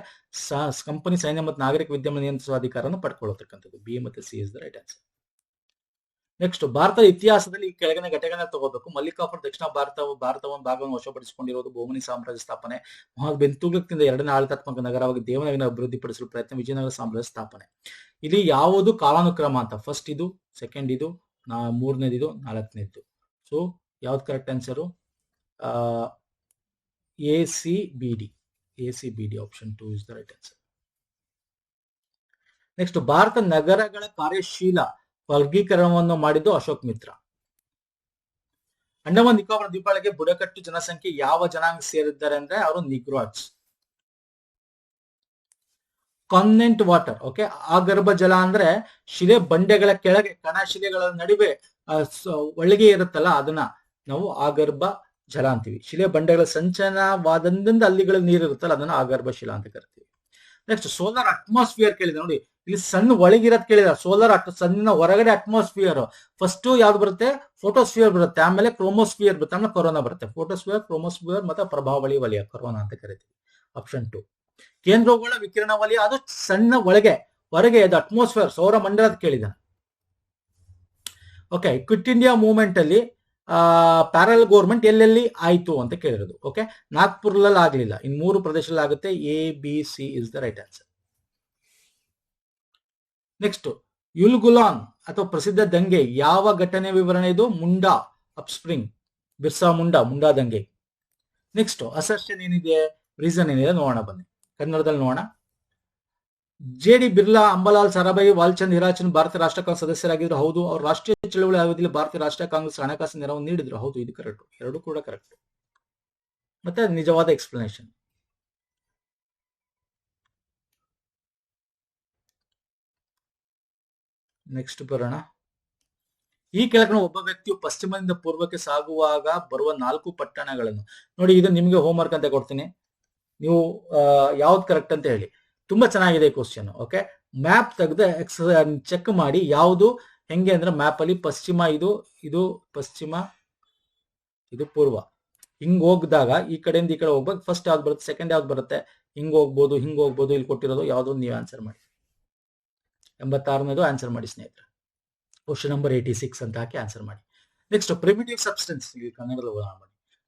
ಕಂಪನಿ, ಸೈನ್ಯ ಮತ್ತು ನಾಗರಿಕ ವಿದ್ಯಮಾನ ನಿಯಂತ್ರಿಸುವ ಅಧಿಕಾರವನ್ನು ಪಡ್ಕೊಳ್ಳತಕ್ಕಂಥದ್ದು. ಬಿ ಮತ್ತೆ C is the right answer. Next, ಭಾರತದ ಇತಿಹಾಸದಲ್ಲಿ ಈ ಕೆಳಗಿನ ಘಟನೆಗಳನ್ನ ತಗೋಬೇಕು. ಮಲ್ಲಿಕಾರ್ಜುನ ದಕ್ಷಿಣ ಭಾರತವನ್ನು ಭಾಗವನ್ನು ವಶಪಡಿಸಿಕೊಂಡಿರುವುದು, ಬಹುಮನಿ ಸಾಮ್ರಾಜ್ಯ ಸ್ಥಾಪನೆ, ಮೊಹಮ್ಮದ್ ಬಿನ್ ತುಘ್ಲಕ್ನಿಂದ ಎರಡನೇ ಆಡಳಿತಾತ್ಮಕ ನಗರವಾಗಿ ದೇವನಗರಿನ ಅಭಿವೃದ್ಧಿಪಡಿಸಲು ಪ್ರಯತ್ನ, ವಿಜಯನಗರ ಸಾಮ್ರಾಜ್ಯ ಸ್ಥಾಪನೆ. ಇಲ್ಲಿ ಯಾವುದು ಕಾಲಾನುಕ್ರಮ ಅಂತ? ಫಸ್ಟ್ ಇದು, ಸೆಕೆಂಡ್ ಇದು, ಮೂರನೇದು, ನಾಲ್ಕನೇದು. ಸೊ ಯಾವ್ದು correct answer? ACBD. Option 2 is the right answer. Next, Bharat ನಗರಗಳ ಕಾರ್ಯಶೀಲ ವರ್ಗೀಕರಣವನ್ನು ಮಾಡಿದ್ದು ಅಶೋಕ್ ಮಿತ್ರ. ಅಂಡಮಾನ್ ನಿಕೋಬಾರ್ ದ್ವೀಪಗಳಿಗೆ ಬುಡಕಟ್ಟು ಜನಸಂಖ್ಯೆ ಯಾವ ಜನಾಂಗ ಸೇರಿದ್ದಾರೆ ಅಂದ್ರೆ ಅವರು ನಿಗ್ರಾಟ್ಸ್. ಕಾನ್ನೆಂಟ್ ವಾಟರ್. ಓಕೆ, ಆಗರ್ಭ ಜಲ ಅಂದ್ರೆ ಶಿಲೆ ಬಂಡೆಗಳ ಕೆಳಗೆ ಕಣಶಿಲೆಗಳ ನಡುವೆ ಒಳಗೆ ಇರುತ್ತಲ್ಲ, ಅದನ್ನ ನಾವು ಆಗರ್ಭ ಜಲ ಅಂತೀವಿ. ಶಿಲೆ ಬಂಡೆಗಳ ಸಂಚಯನವಾದಂದಿಂದ ಅಲ್ಲಿಗಳ ನೀರು ಇರುತ್ತಲ್ಲ, ಅದನ್ನ ಆಗರ್ಭ ಶಿಲಾ ಅಂತ ಕರಿತೀವಿ. ನೆಕ್ಸ್ಟ್, ಸೋಲಾರ್ ಅಟ್ಮಾಸ್ಫಿಯರ್ ಕೇಳಿದೆ ನೋಡಿ. ಇಲ್ಲಿ ಸಣ್ಣ ಒಳಗಿರೋದ್ ಕೇಳಿದ. ಸೋಲಾರ್ ಸಣ್ಣ ಹೊರಗಡೆ ಅಟ್ಮಾಸ್ಫಿಯರ್. ಫಸ್ಟ್ ಯಾವ್ದು ಬರುತ್ತೆ? ಫೋಟೋಸ್ಫಿಯರ್ ಬರುತ್ತೆ, ಆಮೇಲೆ ಕ್ರೋಮೋಸ್ಫಿಯರ್ ಬರುತ್ತೆ, ಆಮೇಲೆ ಕೊರೋನಾ ಬರುತ್ತೆ. ಫೋಟೋಸ್ಫಿಯರ್, ಕ್ರೋಮೋಸ್ಫಿಯರ್ ಮತ್ತೆ ಪ್ರಭಾವಳಿ ವಲಯ, ಕೊರೋನಾ ಅಂತ ಕರಿತೀವಿ. ಆಪ್ಷನ್ 2. ಕೇಂದ್ರಗಳ ವಿಕಿರಣ ವಲಯ, ಅದು ಸಣ್ಣ ಒಳಗೆ, ಹೊರಗೆ ಅದು ಅಟ್ಮಾಸ್ಫಿಯರ್, ಸೌರ ಮಂಡಲದ ಕೇಳಿದ. ಓಕೆ, ಕ್ವಿಟ್ ಇಂಡಿಯಾ ಮೂವ್ಮೆಂಟ್ ಅಲ್ಲಿ ಪ್ಯಾರಲ್ ಗೌರ್ಮೆಂಟ್ ಎಲ್ಲೆಲ್ಲಿ ಆಯ್ತು ಅಂತ ಕೇಳಿರೋದು. ಓಕೆ, ನಾಗ್ಪುರ್ನಲ್ಲಿ ಆಗ್ಲಿಲ್ಲ, ಇನ್ 3 ಪ್ರದೇಶದಲ್ಲಿ ಆಗುತ್ತೆ. ABC is the right answer. Next, Ulgulan ಅಥವಾ ಪ್ರಸಿದ್ಧ ದಂಗೆ ಯಾವ ಘಟನೆ ವಿವರಣೆ ಇದು? ಮುಂಡಾ ಅಪ್ಸ್ಪ್ರಿಂಗ್, ಬಿರ್ಸಾ ಮುಂಡಾ ದಂಗೆ. ನೆಕ್ಸ್ಟ್, ಅಸರ್ಷನ್ ಏನಿದೆ, ರೀಸನ್ ಏನಿದೆ ನೋಡೋಣ ಬನ್ನಿ, ಕನ್ನಡದಲ್ಲಿ ನೋಡೋಣ. JD ಬಿರ್ಲಾ, ಅಂಬಾಲಾಲ್ ಸಾರಾಭಾಯಿ, ವಾಲ್ಚಂದ್ ಹಿರಾಚಂದ್ ಭಾರತ ರಾಷ್ಟ್ರ ಕಾಂಗ್ರೆಸ್ ಸದಸ್ಯರಾಗಿದ್ರು. ಹೌದು. ಅವರು ರಾಷ್ಟ್ರೀಯ ಚಳವಳಿ ಅವಧಿಯಲ್ಲಿ ಭಾರತೀಯ ರಾಷ್ಟ್ರೀಯ ಕಾಂಗ್ರೆಸ್ ಹಣಕಾಸು ನೆರವು ನೀಡಿದ್ರು. ಹೌದು, ಇದು ಕರೆಕ್ಟ್. ಎರಡು ಕೂಡ ಕರೆಕ್ಟ್. ಮತ್ತೆ ನಿಜವಾದ ಎಕ್ಸ್ಪ್ಲನೇಷನ್. ನೆಕ್ಸ್ಟ್ ಬರೋಣ. ಈ ಕೆಳಗಿನ ಒಬ್ಬ ವ್ಯಕ್ತಿಯು ಪಶ್ಚಿಮದಿಂದ ಪೂರ್ವಕ್ಕೆ ಸಾಗುವಾಗ ಬರುವ 4 ಪಟ್ಟಣಗಳನ್ನು ನೋಡಿ. ಇದು ನಿಮ್ಗೆ ಹೋಮ್ ವರ್ಕ್ ಅಂತ ಕೊಡ್ತೀನಿ, ನೀವು ಯಾವ್ದು ಕರೆಕ್ಟ್ ಅಂತ ಹೇಳಿ. ತುಂಬಾ ಚೆನ್ನಾಗಿದೆ ಕ್ವಶನ್. ಓಕೆ, ಮ್ಯಾಪ್ ತೆಗೆದು ಚೆಕ್ ಮಾಡಿ ಯಾವುದು ಹೆಂಗೆ ಅಂದ್ರೆ, ಮ್ಯಾಪ್ ಅಲ್ಲಿ ಪಶ್ಚಿಮ ಇದು ಪಶ್ಚಿಮ, ಇದು ಪೂರ್ವ. ಹಿಂಗ್ ಹೋಗಿದಾಗ ಈ ಕಡೆಯಿಂದ ಈ ಕಡೆ ಹೋಗ್ಬೇಕು. ಫಸ್ಟ್ ಯಾವ್ದು ಬರುತ್ತೆ, ಸೆಕೆಂಡ್ ಯಾವ್ದು ಬರುತ್ತೆ, ಹಿಂಗ್ ಹೋಗ್ಬೋದು, ಹಿಂಗ್ ಹೋಗ್ಬೋದು. ಇಲ್ಲಿ ಕೊಟ್ಟಿರೋದು ಯಾವ್ದು ನೀವು ಆನ್ಸರ್ ಮಾಡಿ. 86ನೇದು ಆನ್ಸರ್ ಮಾಡಿ ಸ್ನೇಹಿತರೆ. ಕ್ವಶನ್ ನಂಬರ್ 86 ಅಂತ ಹಾಕಿ ಆನ್ಸರ್ ಮಾಡಿ. ನೆಕ್ಸ್ಟ್, ಪ್ರಿಮಿಟಿವ್ ಸಬ್ಸ್ಟೆನ್ಸ್, ಕನ್ನಡದಲ್ಲಿ ಓದೋಣ.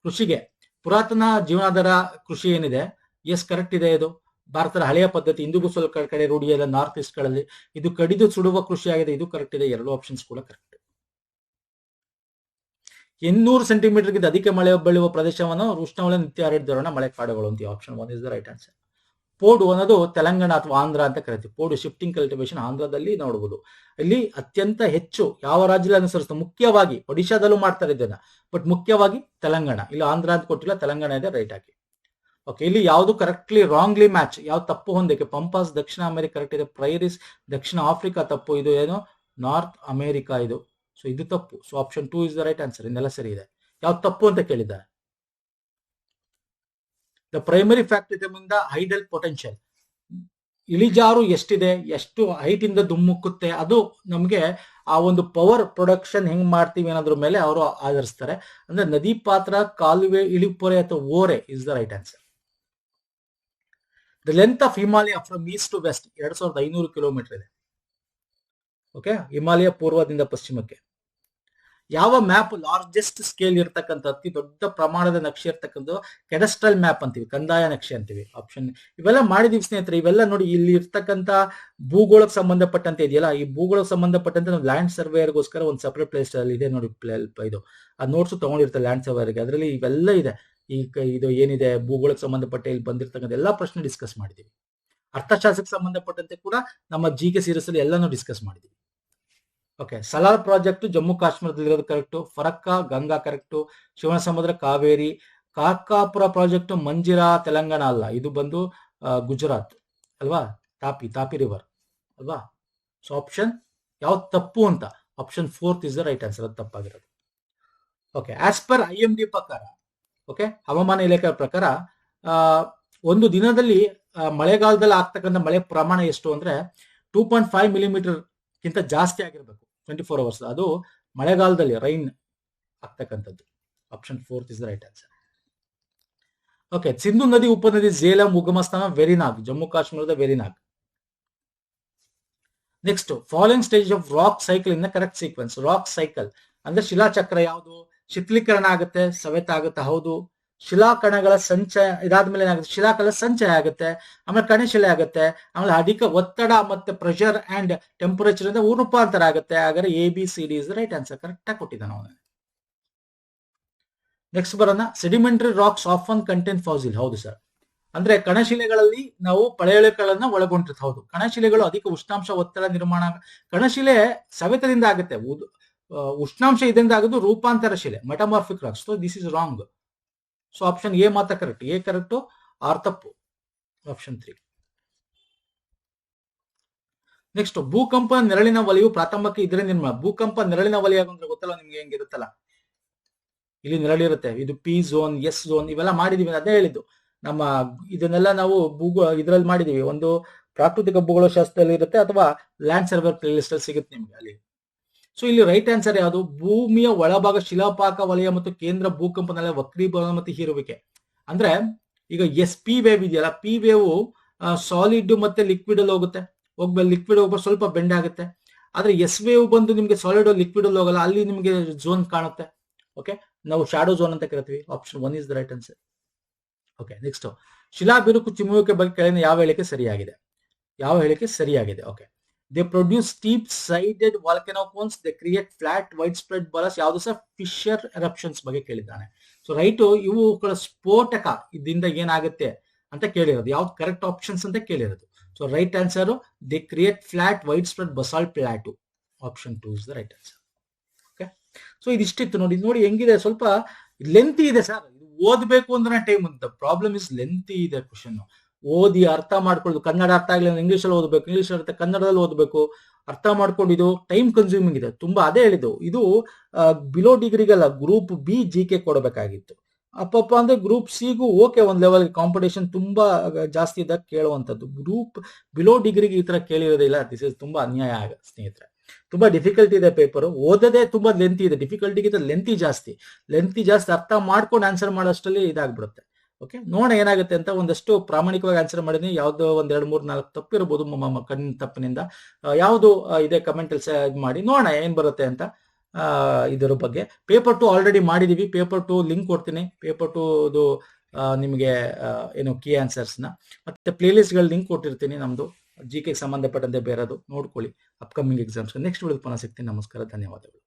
ಕೃಷಿಗೆ ಪುರಾತನ ಜೀವನಾಧಾರ ಕೃಷಿ ಏನಿದೆ, ಎಸ್ ಕರೆಕ್ಟ್ ಇದೆ. ಇದು ಭಾರತದ ಹಳೆಯ ಪದ್ಧತಿ, ಇಂದುಗುಸಲ್ ಕಡೆ ರೂಢಿಯಾದ ನಾರ್ತ್ ಈಸ್ಟ್ ಗಳಲ್ಲಿ. ಇದು ಕಡಿದು ಸುಡುವ ಕೃಷಿ ಆಗಿದೆ. ಇದು ಕರೆಕ್ಟ್ ಇದೆ. 2 ಆಪ್ಷನ್ಸ್ ಕೂಡ ಕರೆಕ್ಟ್. 800 ಸೆಂಟಿಮೀಟರ್ಗಿಂತ ಅಧಿಕ ಮಳೆ ಬೀಳುವ ಪ್ರದೇಶವನ್ನು ಉಷ್ಣವಲಯ ನಿತ್ಯ ಹರಡಿದರೋಣ ಮಳೆ ಕಾಡುಗಳು ಅಂತ. Option 1 is the right answer. Podu ಅನ್ನೋದು ತೆಲಂಗಾಣ ಅಥವಾ ಆಂಧ್ರ ಅಂತ ಕರಿತೀವಿ. ಪೋಡು ಶಿಫ್ಟಿಂಗ್ ಕಲ್ಟಿವೇಶನ್ ಆಂಧ್ರದಲ್ಲಿ ನೋಡಬಹುದು. ಇಲ್ಲಿ ಅತ್ಯಂತ ಹೆಚ್ಚು ಯಾವ ರಾಜ್ಯದಲ್ಲಿ ಅನುಸರಿಸುತ್ತೆ? ಮುಖ್ಯವಾಗಿ ಒಡಿಶಾದಲ್ಲೂ ಮಾಡ್ತಾರೆ ಇದನ್ನ, ಬಟ್ ಮುಖ್ಯವಾಗಿ ತೆಲಂಗಾಣ. ಇಲ್ಲಿ ಆಂಧ್ರ ಅಂತ ಕೊಟ್ಟಿಲ್ಲ, ತೆಲಂಗಾಣ ಇದೆ. ರೈಟ್ ಆಗಿ. ಓಕೆ, ಇಲ್ಲಿ ಯಾವುದು ಕರೆಕ್ಟ್ಲಿ ರಾಂಗ್ಲಿ ಮ್ಯಾಚ್, ಯಾವ್ದು ತಪ್ಪು ಹೊಂದಕ್ಕೆ? ಪಂಪಾಸ್ ದಕ್ಷಿಣ ಅಮೆರಿಕ ಕರೆಕ್ಟ್ ಇದೆ. ಪ್ರೈರಿಸ್ ದಕ್ಷಿಣ ಆಫ್ರಿಕಾ ತಪ್ಪು. ಇದು ಏನು? ನಾರ್ತ್ ಅಮೆರಿಕಾ ಇದು. ಸೊ ಇದು ತಪ್ಪು. So option 2 is the right answer. ಇನ್ನೆಲ್ಲ ಸರಿ ಇದೆ. ಯಾವ್ದು ತಪ್ಪು ಅಂತ ಕೇಳಿದ್ದಾರೆ. ದ ಪ್ರೈಮರಿ ಫ್ಯಾಕ್ಟರ್ ಇಂದ ಹೈಡಲ್ ಪೊಟೆನ್ಷಿಯಲ್, ಇಳಿಜಾರು ಎಷ್ಟಿದೆ, ಎಷ್ಟು ಹೈಟ್ ಇಂದ ಧುಮ್ಮುಕ್ಕುತ್ತೆ, ಅದು ನಮ್ಗೆ ಆ ಒಂದು ಪವರ್ ಪ್ರೊಡಕ್ಷನ್ ಹೆಂಗ್ ಮಾಡ್ತೀವಿ ಅನ್ನೋದ್ರ ಮೇಲೆ ಅವರು ಆಧರಿಸ್ತಾರೆ. ಅಂದ್ರೆ ನದಿ ಪಾತ್ರ, ಕಾಲುವೆ, ಇಳಿಪೊರೆ ಅಥವಾ ಓರೆ is the right answer. The length of Himalaya from east to west 2500 kilometre ಇದೆ. ಓಕೆ, ಹಿಮಾಲಯ ಪೂರ್ವದಿಂದ ಪಶ್ಚಿಮಕ್ಕೆ. ಯಾವ ಮ್ಯಾಪ್ ಲಾರ್ಜೆಸ್ಟ್ ಸ್ಕೇಲ್ ಇರ್ತಕ್ಕಂಥ ಅತಿ ದೊಡ್ಡ ಪ್ರಮಾಣದ ನಕ್ಷೆ ಇರ್ತಕ್ಕಂಥ ಕೆಡಸ್ಟ್ರಲ್ ಮ್ಯಾಪ್ ಅಂತೀವಿ, ಕಂದಾಯ ನಕ್ಷೆ ಅಂತೀವಿ. ಆಪ್ಷನ್ ಇವೆಲ್ಲ ಮಾಡಿದೀವಿ ಸ್ನೇಹಿತರೆ. ಇವೆಲ್ಲ ನೋಡಿ, ಇಲ್ಲಿ ಇರ್ತಕ್ಕಂಥ ಭೂಗೋಳಕ್ಕೆ ಸಂಬಂಧಪಟ್ಟಂತೆ ಇದೆಯಲ್ಲ, ಈ ಭೂಗೋಳಕ್ಕೆ ಸಂಬಂಧಪಟ್ಟಂತೆ ನಾವು ಲ್ಯಾಂಡ್ ಸರ್ವೇಯರ್ಗೋಸ್ಕರ ಒಂದು ಸಪರೇಟ್ ಪ್ಲೇಸ್ ಅಲ್ಲಿ ಇದೆ ನೋಡಿ, ಇದು ಆ ನೋಟ್ಸ್ ತಗೊಂಡಿರ್ತಾರೆ ಲ್ಯಾಂಡ್ ಸರ್ವೇಯರ್ಗೆ. ಅದರಲ್ಲಿ ಇವೆಲ್ಲ ಇದೆ. ಇದು ಏನಿದೆ ಭೂಗೋಳಕ್ಕೆ ಸಂಬಂಧಪಟ್ಟ ಇಲ್ಲಿ ಬಂದಿರ್ತಕ್ಕಂಥ ಎಲ್ಲಾ ಪ್ರಶ್ನೆ ಡಿಸ್ಕಸ್ ಮಾಡಿದೀವಿ. ಅರ್ಥಶಾಸ್ತ್ರಕ್ಕೆ ಸಂಬಂಧಪಟ್ಟಂತೆ ಕೂಡ ನಮ್ಮ GK ಸೀರೀಸ್ ಅಲ್ಲಿ ಎಲ್ಲಾನು ಡಿಸ್ಕಸ್ ಮಾಡಿದೀವಿ. ಓಕೆ, ಸಲಾರ್ ಪ್ರಾಜೆಕ್ಟ್ ಜಮ್ಮು ಕಾಶ್ಮೀರದಲ್ಲಿರೋದು correct, Farakka Ganga correct, Shivanasamudra Kaveri, Karkapura project Manjira Telangana ಅಲ್ಲ, ಇದು ಬಂದು ಗುಜರಾತ್ ಅಲ್ವಾ, ತಾಪಿ ರಿವರ್ ಅಲ್ವಾ. ಸೊ ಆಪ್ಷನ್ ಯಾವ್ದು ತಪ್ಪು ಅಂತ, option 4 is the right answer, ಅದು ತಪ್ಪಾಗಿರೋದು. ಓಕೆ, ಆಸ್ ಪರ್ IMD ಪ್ರಕಾರ, ಓಕೆ, ಹವಾಮಾನ ಇಲಾಖೆ ಪ್ರಕಾರ ಒಂದು ದಿನದಲ್ಲಿ ಮಳೆಗಾಲದಲ್ಲಿ ಆಗ್ತಕ್ಕಂಥ ಮಳೆ ಪ್ರಮಾಣ ಎಷ್ಟು ಅಂದ್ರೆ 2.5 ಮಿಲಿಮೀಟರ್ ಗಿಂತ ಜಾಸ್ತಿ ಆಗಿರ್ಬೇಕು 24 ಅವರ್ಸ್. ಅದು ಮಳೆಗಾಲದಲ್ಲಿ ರೈನ್ ಆಗ್ತಕ್ಕಂಥದ್ದು. Option 4 is the right answer. Okay, Sindhu ನದಿ ಉಪನದಿ ಝೇಲಂ ಉಗಮ ಸ್ಥಾನ ವೆರಿನಾಗ್, ಜಮ್ಮು ಕಾಶ್ಮೀರದ Verinag. Next, following stage of rock cycle in the correct sequence. Rock cycle ಅಂದ್ರೆ ಶಿಲಾಚಕ್ರ ಯಾವುದು? ಶಿಥಿಲೀಕರಣ ಆಗುತ್ತೆ, ಸವೆತ ಆಗುತ್ತೆ, ಹೌದು. ಶಿಲಾಕಣಗಳ ಸಂಚಯ ಇದಾದ್ಮೇಲೆ ಏನಾಗುತ್ತೆ? ಶಿಲಾಕಣಗಳ ಸಂಚಯ ಆಗುತ್ತೆ, ಆಮೇಲೆ ಕಣಶಿಲೆ ಆಗುತ್ತೆ, ಆಮೇಲೆ ಅಧಿಕ ಒತ್ತಡ ಮತ್ತೆ ಪ್ರೆಷರ್ ಅಂಡ್ ಟೆಂಪರೇಚರ್ ಇಂದ ರೂಪಾಂತರ ಆಗುತ್ತೆ. ಹಾಗಾದ್ರೆ ABCD is right answer, correct ಆಗಿ ಕೊಟ್ಟಿದ್ದಾನೆ ಅವನು. ನೆಕ್ಸ್ಟ್ ಬರೋಣ, sedimentary racks often content fossil. ಹೌದು ಸರ್, ಅಂದ್ರೆ ಕಣಶಿಲೆಗಳಲ್ಲಿ ನಾವು ಪಳೆಯುಳಿಕೆಗಳನ್ನ ಒಳಗೊಂಡಿರುತ್ತೆ. ಹೌದು, ಕಣಶಿಲೆಗಳು ಅಧಿಕ ಉಷ್ಣಾಂಶ ಒತ್ತಡ ನಿರ್ಮಾಣ, ಕಣಶಿಲೆ ಸವೆತದಿಂದ ಆಗುತ್ತೆ, ಉಷ್ಣಾಂಶ ಇದರಿಂದ ಆಗೋದು ರೂಪಾಂತರ ಶಿಲೆ, metamorphic rocks. So this is wrong. So option A ಮಾತ್ರ ಕರೆಕ್ಟ್, A ಕರೆಕ್ಟ್, ಆರ್ ತಪ್ಪು, ಆಪ್ಷನ್ 3. ನೆಕ್ಸ್ಟ್, ಭೂಕಂಪ ನೆರಳಿನ ವಲಯವು ಪ್ರಾಥಮಿಕ ಇದರ ನಿರ್ಮಾಣ. ಭೂಕಂಪ ನೆರಳಿನ ವಲಯ ಅಂದ್ರೆ ಗೊತ್ತಲ್ಲ ನಿಮ್ಗೆ, ಹೆಂಗಿರುತ್ತಲ್ಲ, ಇಲ್ಲಿ ನೆರಳಿರುತ್ತೆ, ಇದು P ಝೋನ್, S ಝೋನ್, ಇವೆಲ್ಲ ಮಾಡಿದೀವಿ. ಅದೇ ಹೇಳಿದ್ದು, ನಮ್ಮ ಇದನ್ನೆಲ್ಲ ನಾವು ಇದ್ರಲ್ಲಿ ಮಾಡಿದೀವಿ. ಒಂದು ಪ್ರಾಕೃತಿಕ ಭೂಗೋಳ ಶಾಸ್ತ್ರದಲ್ಲಿ ಇರುತ್ತೆ, ಅಥವಾ ಲ್ಯಾಂಡ್ ಸರ್ವೇರ್ ಪ್ಲೇ ಲಿಸ್ಟ್ ಅಲ್ಲಿ ಸಿಗುತ್ತೆ ನಿಮ್ಗೆ ಅಲ್ಲಿ. ಸೊ ಇಲ್ಲಿ ರೈಟ್ ಆನ್ಸರ್ ಯಾವುದು? ಭೂಮಿಯ ಒಳಭಾಗ ಶಿಲಾಪಾಕ ವಲಯ ಮತ್ತು ಕೇಂದ್ರ ಭೂಕಂಪ ನೆಲ ವಕ್ರೀಭವನ ಮತ್ತು ಹೀರುವಿಕೆ. ಅಂದ್ರೆ ಈಗ P ವೇವ್ ಇದೆಯಲ್ಲ, P ವೇವ್ ಸಾಲಿಡ್ ಮತ್ತೆ ಲಿಕ್ವಿಡ್ ಅಲ್ಲಿ ಹೋಗುತ್ತೆ, ಲಿಕ್ವಿಡ್ ಹೋಗ್ಬಾರ್ದು, ಸ್ವಲ್ಪ ಬೆಂಡ್ ಆಗುತ್ತೆ. ಆದ್ರೆ S ವೇವ್ ಬಂದು ನಿಮ್ಗೆ ಸಾಲಿಡ್ ಲಿಕ್ವಿಡ್ ಅಲ್ಲಿ ಹೋಗಲ್ಲ, ಅಲ್ಲಿ ನಿಮ್ಗೆ ಝೋನ್ ಕಾಣುತ್ತೆ. ಓಕೆ, ನಾವು ಶಾಡೋ ಝೋನ್ ಅಂತ ಕರಿತೀವಿ. Option 1 is the right answer. Okay, next, ಶಿಲಾ ಬಿರುಕು ಚಿಮ್ಮುವಿಕೆ ಬಗ್ಗೆ ಕೆಳಗಿನ ಯಾವ ಹೇಳಿಕೆ ಸರಿಯಾಗಿದೆ? ಯಾವ ಹೇಳಿಕೆ ಸರಿಯಾಗಿದೆ? Okay, they produce steep sided volcano cones, they create flat wide spread ಬಲಸ್. ಯಾವುದು ಸರ್? ಫಿಶರ್ ಎರಪ್ಷನ್ಸ್ ಬಗ್ಗೆ ಕೇಳಿದ್ದಾನೆ. ಸೊ ರೈಟ್, ಇವುಗಳ ಸ್ಫೋಟಕ ಇದರಿಂದ ಏನಾಗುತ್ತೆ ಅಂತ ಕೇಳಿರೋದು. ಯಾವ್ದು ಕರೆಕ್ಟ್ ಆಪ್ಷನ್ಸ್ ಅಂತ ಕೇಳಿರೋದು. So right answer, they create flat wide spread basalt plateau. Option 2 is the right answer. Okay, so ಇದಿಷ್ಟಿತ್ತು ನೋಡಿ. ನೋಡಿ ಹೆಂಗಿದೆ, ಸ್ವಲ್ಪ ಲೆಂತಿ ಇದೆ ಸರ್. ಓದ್ಬೇಕು ಅಂದ್ರೆ ಟೈಮ್ ಅಂತ, ಪ್ರಾಬ್ಲಮ್ ಇಸ್ ಲೆಂತಿ ಇದೆ ಕ್ವಶನ್. ಓದಿ ಅರ್ಥ ಮಾಡ್ಕೊಳ್ಳೋದು, ಕನ್ನಡ ಅರ್ಥ ಆಗಲಿಲ್ಲ ಇಂಗ್ಲಿಷ್ ಅಲ್ಲಿ ಓದಬೇಕು, ಇಂಗ್ಲಿಷ್ ಅರ್ಥ ಕನ್ನಡದಲ್ಲಿ ಓದಬೇಕು, ಅರ್ಥ ಮಾಡ್ಕೊಂಡು ಇದು ಟೈಮ್ ಕನ್ಸ್ಯೂಮಿಂಗ್ ಇದೆ ತುಂಬಾ. ಅದೇ ಹೇಳಿದ್ದು, ಇದು ಬಿಲೋ ಡಿಗ್ರಿಗಲ್ಲ, ಗ್ರೂಪ್ B GK ಕೊಡಬೇಕಾಗಿತ್ತು. ಅಪ್ಪಪ್ಪ ಅಂದ್ರೆ ಗ್ರೂಪ್ Cಗೂ ಓಕೆ, ಒಂದ್ ಲೆವೆಲ್ ಕಾಂಪಿಟೇಷನ್ ತುಂಬಾ ಜಾಸ್ತಿ ಇದ್ದಾಗ ಕೇಳುವಂತದ್ದು. ಗ್ರೂಪ್ ಬಿಲೋ ಡಿಗ್ರಿಗೆ ಈ ತರ ಕೇಳಿರೋದಿಲ್ಲ. ದಿಸ್ ಇಸ್ ತುಂಬಾ ಅನ್ಯಾಯ ಸ್ನೇಹಿತರೆ. ತುಂಬಾ ಡಿಫಿಕಲ್ಟಿ ಇದೆ ಪೇಪರ್, ಓದೋದೇ ತುಂಬಾ ಲೆಂತಿ ಇದೆ. ಡಿಫಿಕಲ್ಟಿಗಿಂತ ಲೆಂತಿ ಜಾಸ್ತಿ, ಅರ್ಥ ಮಾಡ್ಕೊಂಡು ಆನ್ಸರ್ ಮಾಡೋಷ್ಟರಲ್ಲಿ ಇದಾಗ್ಬಿಡುತ್ತೆ. ಓಕೆ, ನೋಡೋಣ ಏನಾಗುತ್ತೆ ಅಂತ. ಒಂದಷ್ಟು ಪ್ರಾಮಾಣಿಕವಾಗಿ ಆನ್ಸರ್ ಮಾಡಿದೀನಿ. ಯಾವ್ದೋ 1 2 3 4 ತಪ್ಪಿರ್ಬೋದು ಕಣ್ಣಿನ ತಪ್ಪಿನಿಂದ. ಯಾವುದು ಇದೆ ಕಮೆಂಟ್ ಅಲ್ಲಿ ಮಾಡಿ ನೋಡೋಣ ಏನ್ ಬರುತ್ತೆ ಅಂತ. ಇದರ ಬಗ್ಗೆ ಪೇಪರ್ 2 ಆಲ್ರೆಡಿ ಮಾಡಿದೀವಿ. ಪೇಪರ್ 2 ಲಿಂಕ್ ಕೊಡ್ತೀನಿ. ಪೇಪರ್ 2 ನಿಮಗೆ ಏನು ಕೀ ಆನ್ಸರ್ಸ್ ನ ಮತ್ತೆ ಪ್ಲೇ ಲಿಸ್ಟ್ ಗಳು ಲಿಂಕ್ ಕೊಟ್ಟಿರ್ತೀನಿ. ನಮ್ದು GK ಸಂಬಂಧಪಟ್ಟಂತೆ ಬೇರೆದು ನೋಡ್ಕೊಳ್ಳಿ ಅಪ್ಕಮಿಂಗ್ ಎಕ್ಸಾಮ್ಸ್. ನೆಕ್ಸ್ಟ್ ವಿಡಿಯೋ ಪುನಃ ಸಿಗ್ತೀನಿ. ನಮಸ್ಕಾರ, ಧನ್ಯವಾದಗಳು.